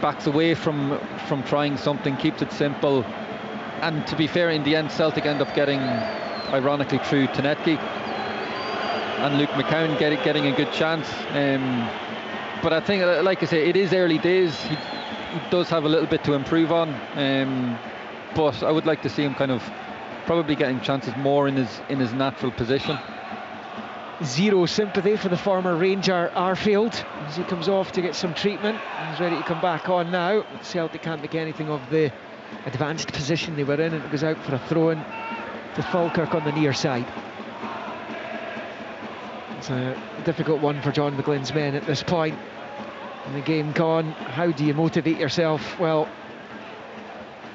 backs away from trying something, keeps it simple. And to be fair, in the end Celtic end up getting, ironically, through Tenecti and Luke McCowan getting a good chance. But I think, like I say, it is early days. He does have a little bit to improve on, but I would like to see him kind of probably getting chances more in his natural position. Zero sympathy for the former Ranger Arfield as he comes off to get some treatment. He's ready to come back on now. Celtic can't make anything of the advanced position they were in, and it goes out for a throw-in to Falkirk on the near side. It's a difficult one for John McGlynn's men at this point in the game gone. How do you motivate yourself? Well,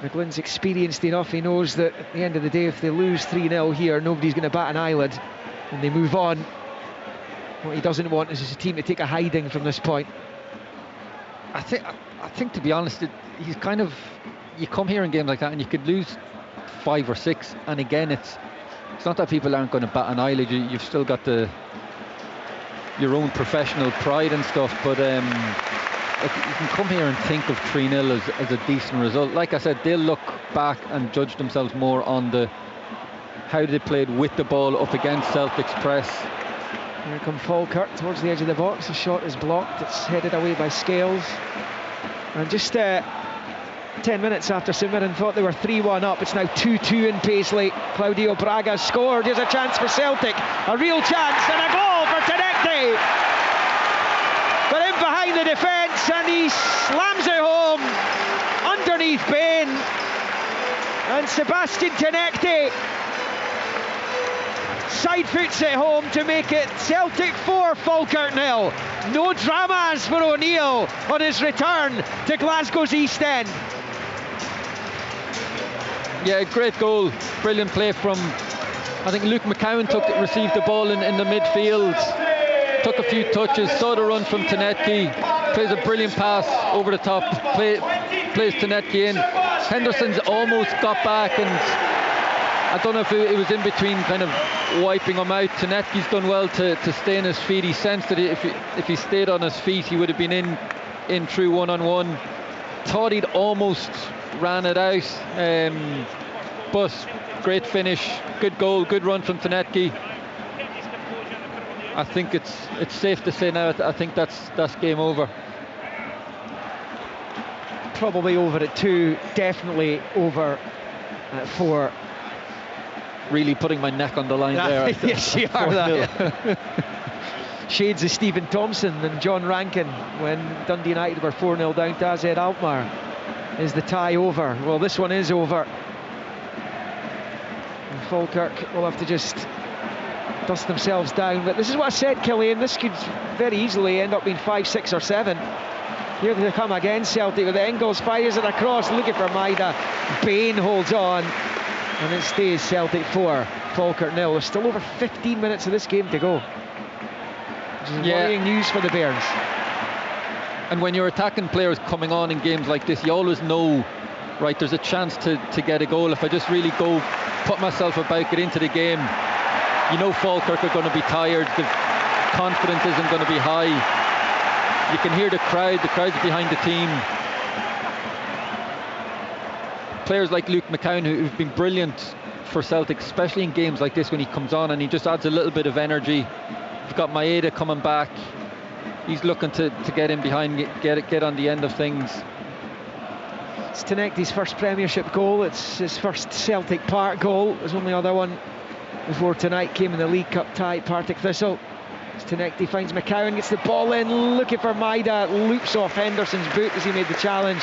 McGlynn's experienced enough. He knows that at the end of the day, if they lose 3-0 here, nobody's going to bat an eyelid and they move on. What he doesn't want is his team to take a hiding from this point. I think to be honest, he's kind of, you come here in games like that and you could lose 5 or 6, and again it's not that people aren't going to bat an eyelid. You've still got your own professional pride and stuff, but you can come here and think of 3-0 as a decent result. Like I said, they'll look back and judge themselves more on how they played with the ball up against Celtic's press. Here come Falkirk towards the edge of the box. The shot is blocked. It's headed away by Scales. And just 10 minutes after St Mirren thought they were 3-1 up, it's now 2-2 in Paisley. Claudio Braga scored. Here's a chance for Celtic. A real chance and a goal for Tenecti. But in behind the defence, and he slams it home underneath Bain. And Sebastian Tenecti side foots it home to make it Celtic 4, Falkirk 0. No dramas for O'Neill on his return to Glasgow's East End. Yeah, great goal, brilliant play from, I think Luke McCowan received the ball in the midfield, took a few touches, saw the run from Tenecti, plays a brilliant pass over the top, plays Tenecti in. Henderson's almost got back, and I don't know if it was in between kind of wiping him out. Tenetki's done well to stay on his feet. He sensed that if he stayed on his feet, he would have been in through one-on-one. Thought he'd almost ran it out, but great finish, good goal, good run from Tenecti. I think it's safe to say now, I think that's game over. probably over at 2, definitely over at 4. Really putting my neck on the line there. Yes, you are. That. Shades of Stephen Thompson and John Rankin when Dundee United were 4-0 down to AZ Alkmaar. Is the tie over? Well, this one is over. And Falkirk will have to just dust themselves down. But this is what I said, Killian. This could very easily end up being 5, 6 or 7. Here they come again, Celtic with Engels, fires it across, looking for Maida. Bain holds on, and it stays Celtic 4, Falkirk 0. There's still over 15 minutes of this game to go. Which is worrying news for the Bairns. And when you're attacking players coming on in games like this, you always know, right, there's a chance to get a goal. If I just really go, put myself about, get into the game, you know Falkirk are going to be tired, the confidence isn't going to be high. You can hear the crowd's behind the team. Players like Luke McCowan, who've been brilliant for Celtic, especially in games like this when he comes on and he just adds a little bit of energy. You've got Maeda coming back. He's looking to get in behind, get on the end of things. It's Tenecti's first Premiership goal. It's his first Celtic Park goal. There's only other one before tonight came in the League Cup tie at Partick Thistle. Tenecti finds McCowan, gets the ball in, looking for Maida, loops off Henderson's boot as he made the challenge,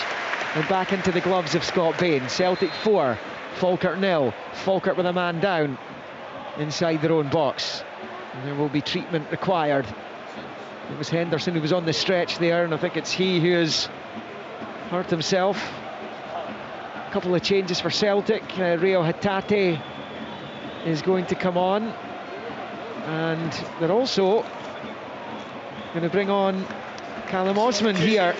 and back into the gloves of Scott Bain. Celtic 4, Falkirk 0. Falkirk with a man down inside their own box. And there will be treatment required. It was Henderson who was on the stretch there, and I think it's he who has hurt himself. A couple of changes for Celtic. Rio Hatate is going to come on, and they're also going to bring on Callum Osmond here,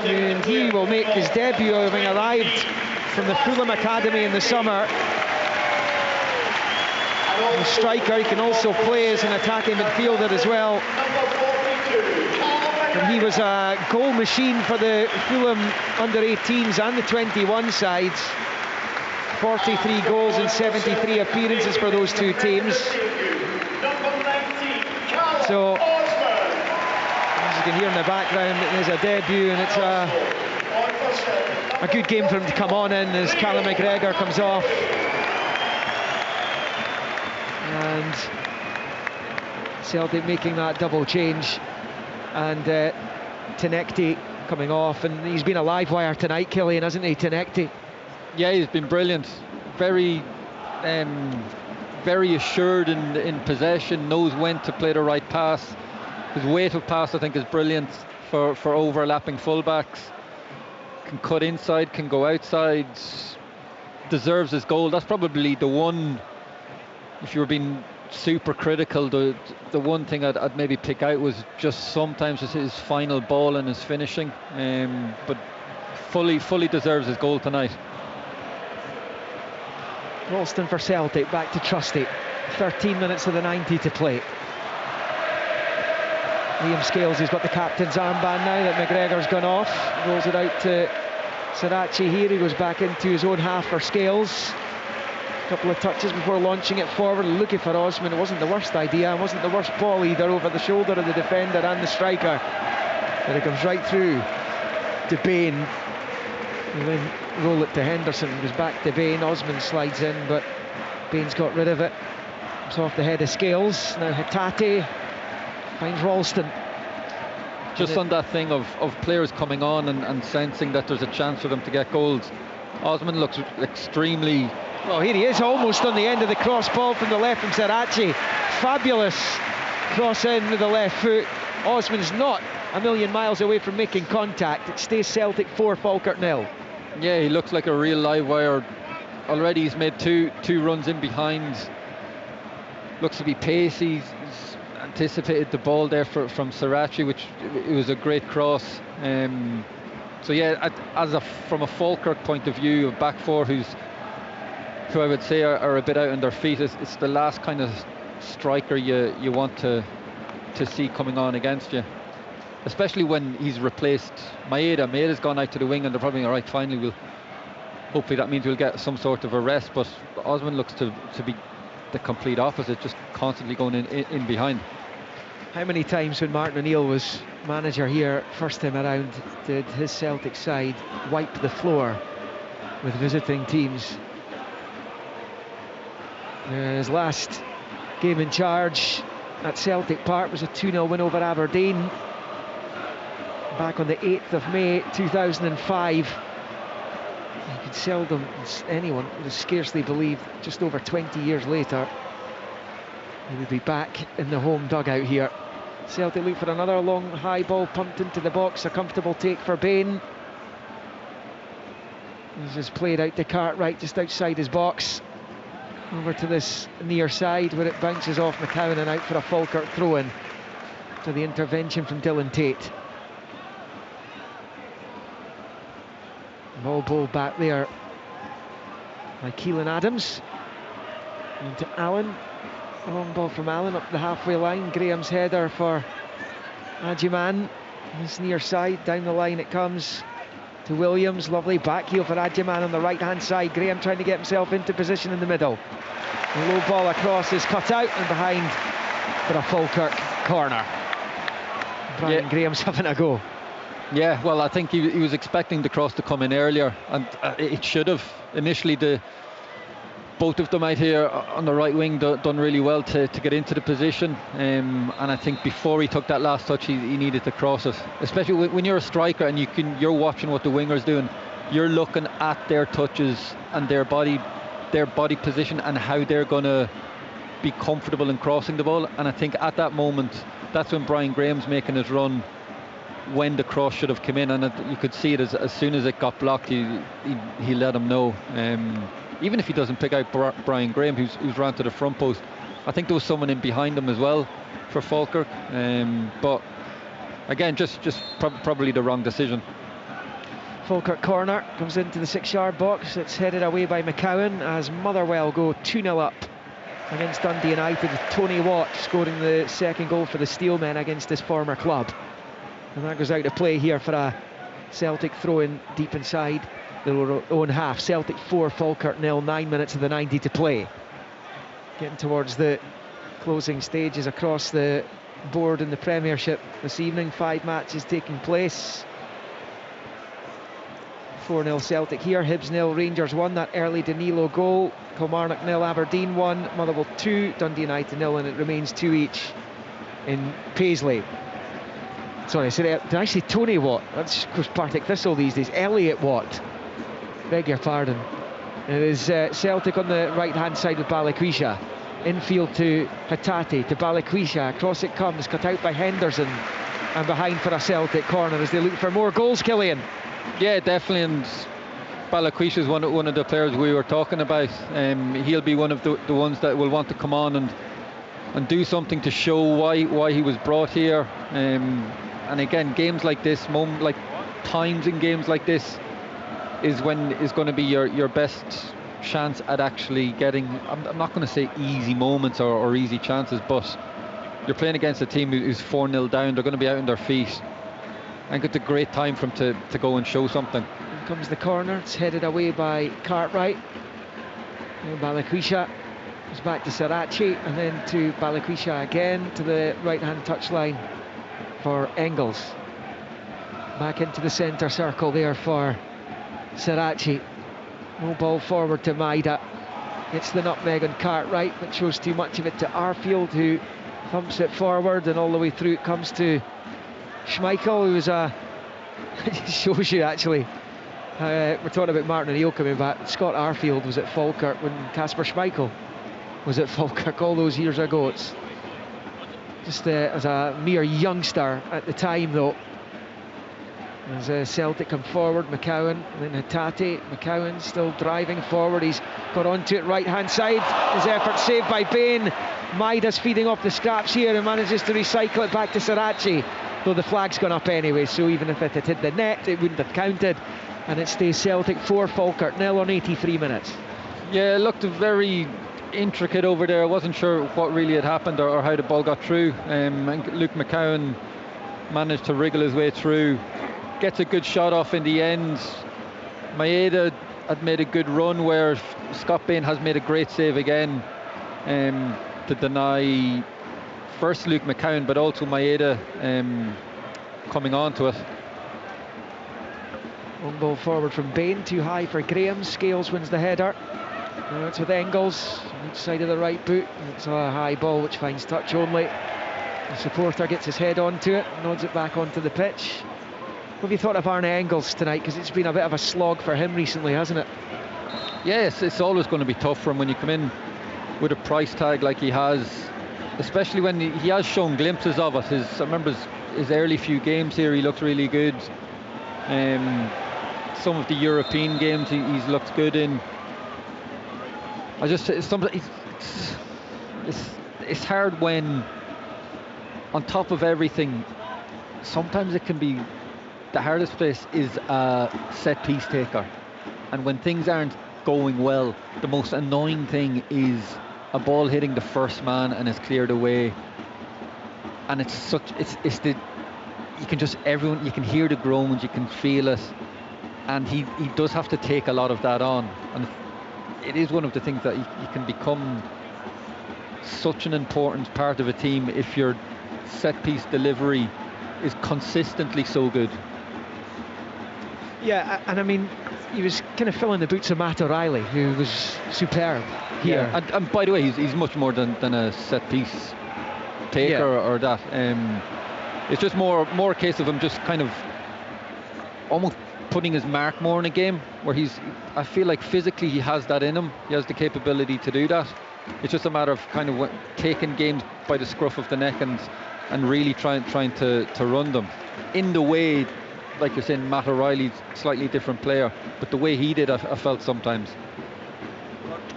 and he will make his debut, having arrived from the Fulham Academy in the summer. The striker, he can also play as an attacking midfielder as well. And he was a goal machine for the Fulham under-18s and the 21 sides. 43 goals and 73 appearances for those two teams. So, as you can hear in the background, it is a debut, and it's a good game for him to come on in as Callum McGregor comes off. And Celtic making that double change, and Tenecti coming off, and he's been a live wire tonight, Killian, hasn't he, Tenecti? Yeah, he's been brilliant. Very assured in possession, knows when to play the right pass. His weight of pass, I think, is brilliant for overlapping fullbacks. Can cut inside, can go outside, deserves his goal. That's probably the one, if you were being super critical, the one thing I'd maybe pick out was just sometimes his final ball and his finishing, but fully deserves his goal tonight. Ralston for Celtic, back to Trusty. 13 minutes of the 90 to play. Liam Scales has got the captain's armband now that McGregor's gone off. Rolls it out to Sarachi here. He goes back into his own half for Scales. A couple of touches before launching it forward, looking for Osman. It wasn't the worst idea, it wasn't the worst ball either, over the shoulder of the defender and the striker. But it comes right through to Bain. And then roll it to Henderson. It goes back to Bain. Osman slides in, but Bain's got rid of it. It's off the head of Scales. Now Hatate finds Ralston. Just on that thing of players coming on and sensing that there's a chance for them to get goals, Osman looks extremely... Well, here he is, almost on the end of the cross ball from the left from Sarachi. Fabulous cross in with the left foot. Osman's not a million miles away from making contact. It stays Celtic 4, Falkirk 0. Yeah, he looks like a real live wire. Already he's made two runs in behind. Looks to be pacey. He's anticipated the ball there from Sarachi, which it was a great cross. So yeah, from a Falkirk point of view, of back four who I would say are a bit out on their feet, it's the last kind of striker you want to see coming on against you, especially when he's replaced Maeda. Maeda's gone out to the wing, and they're probably all right. Finally, hopefully that means we'll get some sort of a rest. But Osman looks to be the complete opposite, just constantly going in behind. How many times when Martin O'Neill was manager here, first time around, did his Celtic side wipe the floor with visiting teams. His last game in charge at Celtic Park was a 2-0 win over Aberdeen back on the 8th of May 2005. You could seldom, anyone would have scarcely believed just over 20 years later he would be back in the home dugout here. Celtic look for another long high ball pumped into the box, a comfortable take for Bain. This is played out to Cartwright just outside his box. Over to this near side where it bounces off McCowan and out for a Falkirk throw-in. So the intervention from Dylan Tate. Ball bowled back there by Keelan Adams. Into Allen. A long ball from Allen up the halfway line. Graham's header for Adjiman. This near side, down the line it comes to Williams. Lovely back heel for Adjiman on the right hand side. Graham trying to get himself into position in the middle. The low ball across is cut out and behind for a Falkirk corner. Brian Graham's having a go. Yeah, well, I think he was expecting the cross to come in earlier, and it should have. Initially, both of them out here on the right wing done really well to get into the position, and I think before he took that last touch, he needed to cross it. Especially when you're a striker and you're watching what the winger's doing, you're looking at their touches and their body position and how they're going to be comfortable in crossing the ball. And I think at that moment, that's when Brian Graham's making his run, when the cross should have come in, and you could see it as soon as it got blocked, he let him know. Even if he doesn't pick out Brian Graham, who's ran to the front post, I think there was someone in behind him as well for Falkirk. But again, just probably the wrong decision. Falkirk corner comes into the 6-yard box. It's headed away by McCowan as Motherwell go 2-0 up against Dundee United, with Tony Watt scoring the second goal for the Steelmen against his former club. And that goes out to play here for a Celtic throw-in deep inside their own half. Celtic 4, Falkirk 0, 9 minutes of the 90 to play. Getting towards the closing stages across the board in the Premiership this evening. 5 matches taking place. 4-0 Celtic here, Hibs 0, Rangers 1, that early Danilo goal. Kilmarnock 0, Aberdeen 1, Motherwell 2, Dundee United 0, and it remains 2 each in Paisley. Sorry, did I say Tony Watt? That's of course Partick Thistle these days. Elliot Watt, beg your pardon. It is Celtic on the right hand side with Balikwisha. Infield to Hatate, to Balikwisha, across it comes, cut out by Henderson, and behind for a Celtic corner as they look for more goals. Killian. Yeah, definitely, and Balikwisha is one of the players we were talking about. He'll be one of the ones that will want to come on and do something to show why he was brought here. And again, games like this, times in games like this is when is going to be your best chance at actually getting, I'm not going to say easy moments or easy chances, but you're playing against a team who's 4-0 down. They're going to be out on their feet. I think it's a great time for him to go and show something. Here comes the corner. It's headed away by Cartwright. Balikwisha goes back to Sarachi, and then to Balikwisha again, to the right-hand touchline for Engels. Back into the centre circle there for Sarachi. No ball forward to Maida. Gets the nutmeg on Cartwright, but shows too much of it to Arfield, who thumps it forward, and all the way through it comes to Schmeichel, who was it shows you actually. We're talking about Martin O'Neill coming back. Scott Arfield was at Falkirk when Kasper Schmeichel was at Falkirk all those years ago. It's just as a mere youngster at the time, though. As Celtic come forward, McCowan, and then Hatate. McCowan still driving forward. He's got onto it right hand side. His effort saved by Bain. Maida's feeding off the scraps here and manages to recycle it back to Sarachi. Though the flag's gone up anyway, so even if it had hit the net, it wouldn't have counted. And it stays Celtic 4, Falkirk 0 on 83 minutes. Yeah, it looked very intricate over there. I wasn't sure what really had happened or how the ball got through. And Luke McCowan managed to wriggle his way through. Gets a good shot off in the end. Maeda had made a good run where Scott Bain has made a great save again to deny first Luke McCowan, but also Maeda coming onto it. Long ball forward from Bain, too high for Graham. Scales wins the header. Now it's with Engels on each side of the right boot. It's a high ball which finds touch only. The supporter gets his head onto it, nods it back onto the pitch. What have you thought of Arne Engels tonight? Because it's been a bit of a slog for him recently, hasn't it? Yes, it's always going to be tough for him when you come in with a price tag like he has, especially when he has shown glimpses of it. I remember his early few games here, he looked really good. Some of the European games he's looked good in. It's hard when, on top of everything, sometimes it can be the hardest place is a set piece taker, and when things aren't going well, the most annoying thing is a ball hitting the first man and it's cleared away, and you can hear the groans, you can feel it, and he does have to take a lot of that on, and it is one of the things that you can become such an important part of a team if your set piece delivery is consistently so good. Yeah, and I mean, he was kind of filling the boots of Matt O'Reilly, who was superb here. Yeah. And by the way, he's much more than a set piece taker or that. It's just more a case of him just kind of almost putting his mark more in a game, where I feel like physically he has that in him. He has the capability to do that. It's just a matter of kind of taking games by the scruff of the neck and really trying to run them in the way, like you're saying, Matt O'Reilly's slightly different player, but the way he did, I felt sometimes.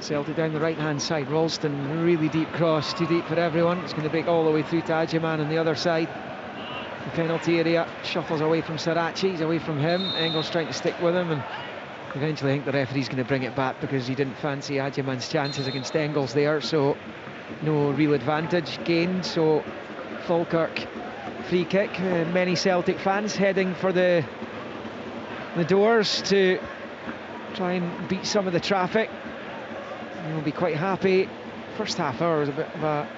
Celtic down the right hand side. Ralston, really deep cross, too deep for everyone. It's going to break all the way through to Adjeman on the other side. The penalty area, shuffles away from Sarachi, he's away from him. Engels trying to stick with him, and eventually I think the referee's going to bring it back because he didn't fancy Adjeman's chances against Engels there, so no real advantage gained. So Falkirk free kick. Many Celtic fans heading for the doors to try and beat some of the traffic. They'll be quite happy. First half hour was a bit of a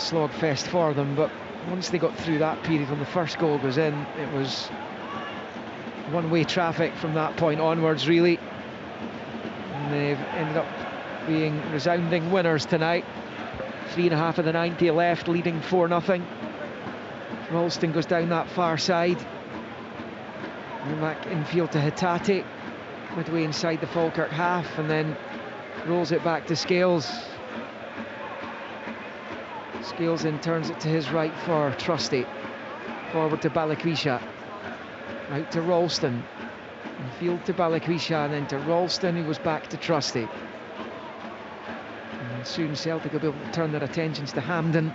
slog fest for them, but once they got through that period, when the first goal goes in, it was one-way traffic from that point onwards, really. And they've ended up being resounding winners tonight. 3.5 of the 90 left, leading 4-0. Ralston goes down that far side. And back infield to Hatate, midway inside the Falkirk half, and then rolls it back to Scales. Scales then turns it to his right for Trusty. Forward to Balikwisha. Out to Ralston. Infield to Balikwisha, and then to Ralston, who goes back to Trusty. And soon Celtic will be able to turn their attentions to Hampden.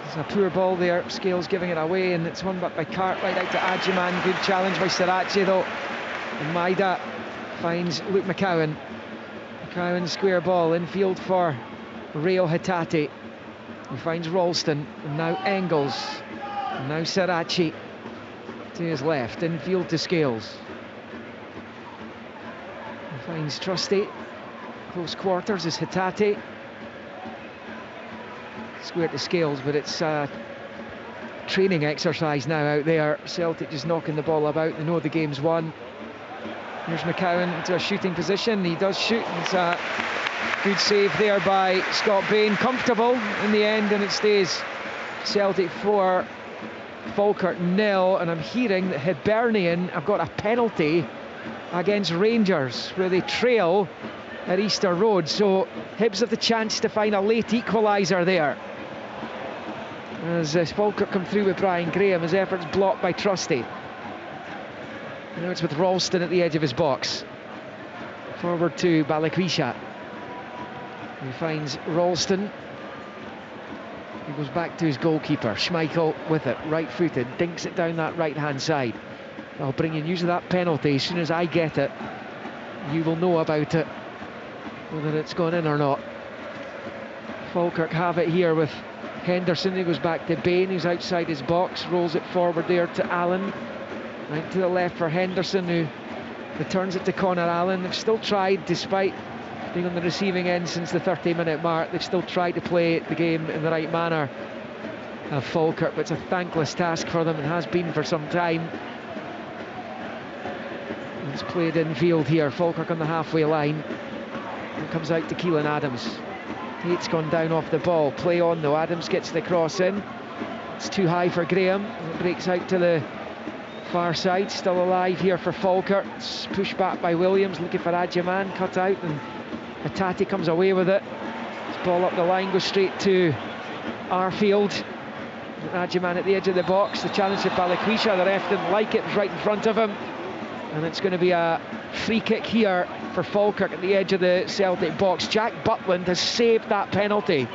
There's a poor ball there. Scales giving it away, and it's won back by Cartwright out to Adjeman. Good challenge by Sarachi though. And Maida finds Luke McCowan. McCowan square ball infield for Reo Hatate, who finds Ralston, and now Engels, and now Sarachi to his left, infield to Scales. He finds Trusty, close quarters is Hatate, square to Scales, but it's a training exercise now out there. Celtic just knocking the ball about, they know the game's won. Here's McCowan into a shooting position, he does shoot, and it's a good save there by Scott Bain. Comfortable in the end, and it stays Celtic 4, Falkirk 0. And I'm hearing that Hibernian have got a penalty against Rangers where they trail at Easter Road, so Hibs have the chance to find a late equaliser there as Falkirk come through with Brian Graham. His efforts blocked by Trusty. Now it's with Ralston at the edge of his box. Forward to Balikwisha. He finds Ralston. He goes back to his goalkeeper. Schmeichel with it, right-footed, dinks it down that right-hand side. I'll bring you news of that penalty. As soon as I get it, you will know about it, whether it's gone in or not. Falkirk have it here with Henderson. He goes back to Bain, who's outside his box, rolls it forward there to Allen. Right to the left for Henderson, who returns it to Connor Allen. They've still tried, despite being on the receiving end since the 30-minute mark. They've still tried to play the game in the right manner. Falkirk, but it's a thankless task for them and has been for some time. It's played infield here. Falkirk on the halfway line. It comes out to Keelan Adams. Tate's gone down off the ball. Play on though. Adams gets the cross in. It's too high for Graham. It breaks out to the far side. Still alive here for Falkirk. It's pushed back by Williams, looking for Adjaman. Cut out, and Hatate comes away with it. This ball up the line goes straight to Arfield. Adjaman at the edge of the box. The challenge to Balikwisha. The ref didn't like it. It was right in front of him. And it's going to be a free kick here for Falkirk at the edge of the Celtic box. Jack Butland has saved that penalty,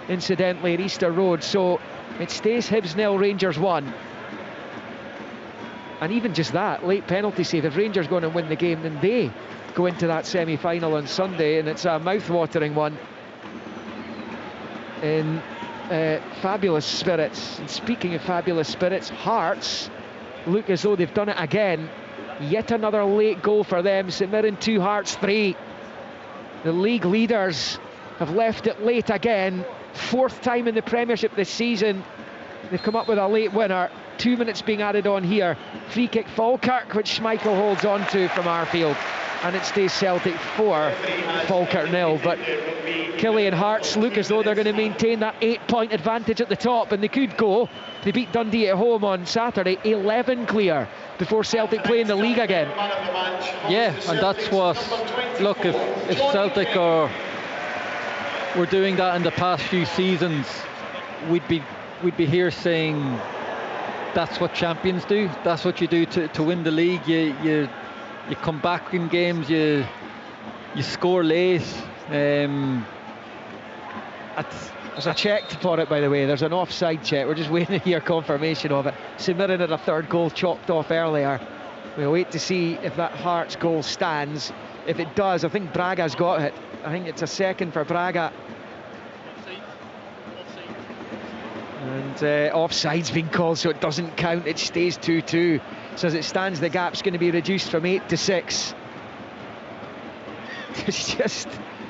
incidentally, at Easter Road. So it stays Hibs 0, Rangers 1. And even just that, late penalty save. If Rangers go on and win the game, then they go into that semi-final on Sunday. And it's a mouth-watering one in fabulous spirits. And speaking of fabulous spirits, Hearts look as though they've done it again. Yet another late goal for them. St Mirren 2, Hearts 3. The league leaders have left it late again. 4th time in the Premiership this season. They've come up with a late winner. 2 minutes being added on here. Free kick Falkirk, which Schmeichel holds on to from Arfield. And it stays Celtic 4, Falkirk 0. But Killie and Hearts look as though they're going to maintain that 8-point advantage at the top, and they could go. They beat Dundee at home on Saturday, 11 clear before Celtic play in the league again. Yeah, and that's what, look, if Celtic were doing that in the past few seasons, we'd be here saying that's what champions do. That's what you do to win the league. You come back in games, you score late. There's a check for it, by the way. There's an offside check. We're just waiting to hear confirmation of it. St Mirren had a third goal chopped off earlier. We'll wait to see if that Hearts goal stands. If it does, I think Braga's got it. I think it's a second for Braga. And offside's been called, so it doesn't count. It stays 2-2. So as it stands, the gap's going to be reduced from 8 to 6. It's just,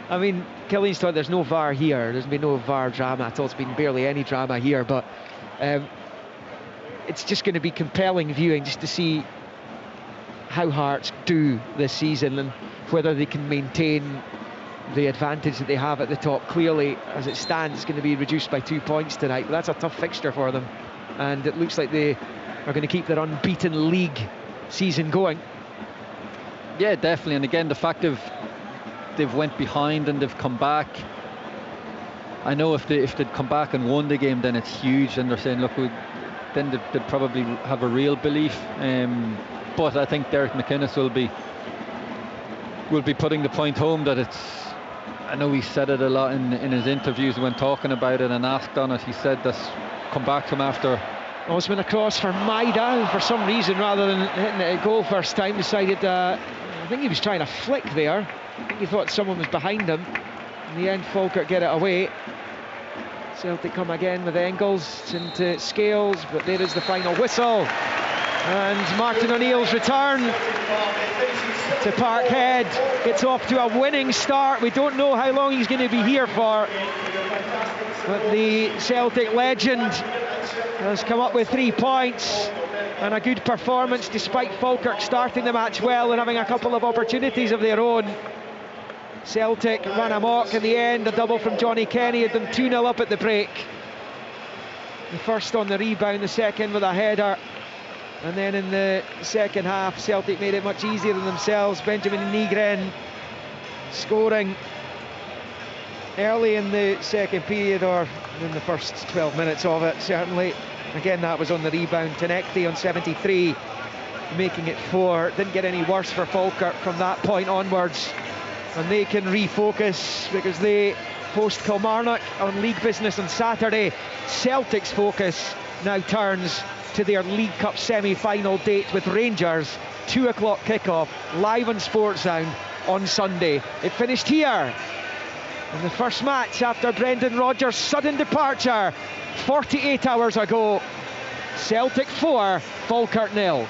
I mean, Killian's thought there's no VAR here. There's been no VAR drama at all. It's been barely any drama here, but it's just going to be compelling viewing just to see how Hearts do this season and whether they can maintain the advantage that they have at the top. Clearly, as it stands, it's going to be reduced by 2 points tonight, but that's a tough fixture for them, and it looks like they are going to keep their unbeaten league season going. Yeah, definitely. And again, the fact of they've went behind and they've come back. I know if they'd come back and won the game, then it's huge, and they're saying, look, then they'd probably have a real belief. But I think Derek McInnes will be putting the point home that it's. I know he said it a lot in his interviews when talking about it and asked on it. He said that's come back to him after. Osman across for Maida, who for some reason, rather than hitting it a goal first time, decided, I think he was trying to flick there. I think he thought someone was behind him. In the end, Falkirk get it away. Celtic come again with Engels into Scales, but there is the final whistle. And Martin O'Neill's return to Parkhead gets off to a winning start. We don't know how long he's going to be here for, but the Celtic legend has come up with 3 points and a good performance despite Falkirk starting the match well and having a couple of opportunities of their own. Celtic ran amok in the end. A double from Johnny Kenny had them 2-0 up at the break. The first on the rebound, the second with a header. And then in the second half, Celtic made it much easier than themselves. Benjamin Nygren scoring early in the second period, or in the first 12 minutes of it, certainly. Again, that was on the rebound. Tenekti on 73, making it 4. Didn't get any worse for Falkirk from that point onwards. And they can refocus because they host Kilmarnock on league business on Saturday. Celtic's focus now turns to their League Cup semi-final date with Rangers, 2 o'clock kickoff, live on Sportsound on Sunday. It finished here in the first match after Brendan Rodgers' sudden departure 48 hours ago. Celtic 4, Falkirk 0.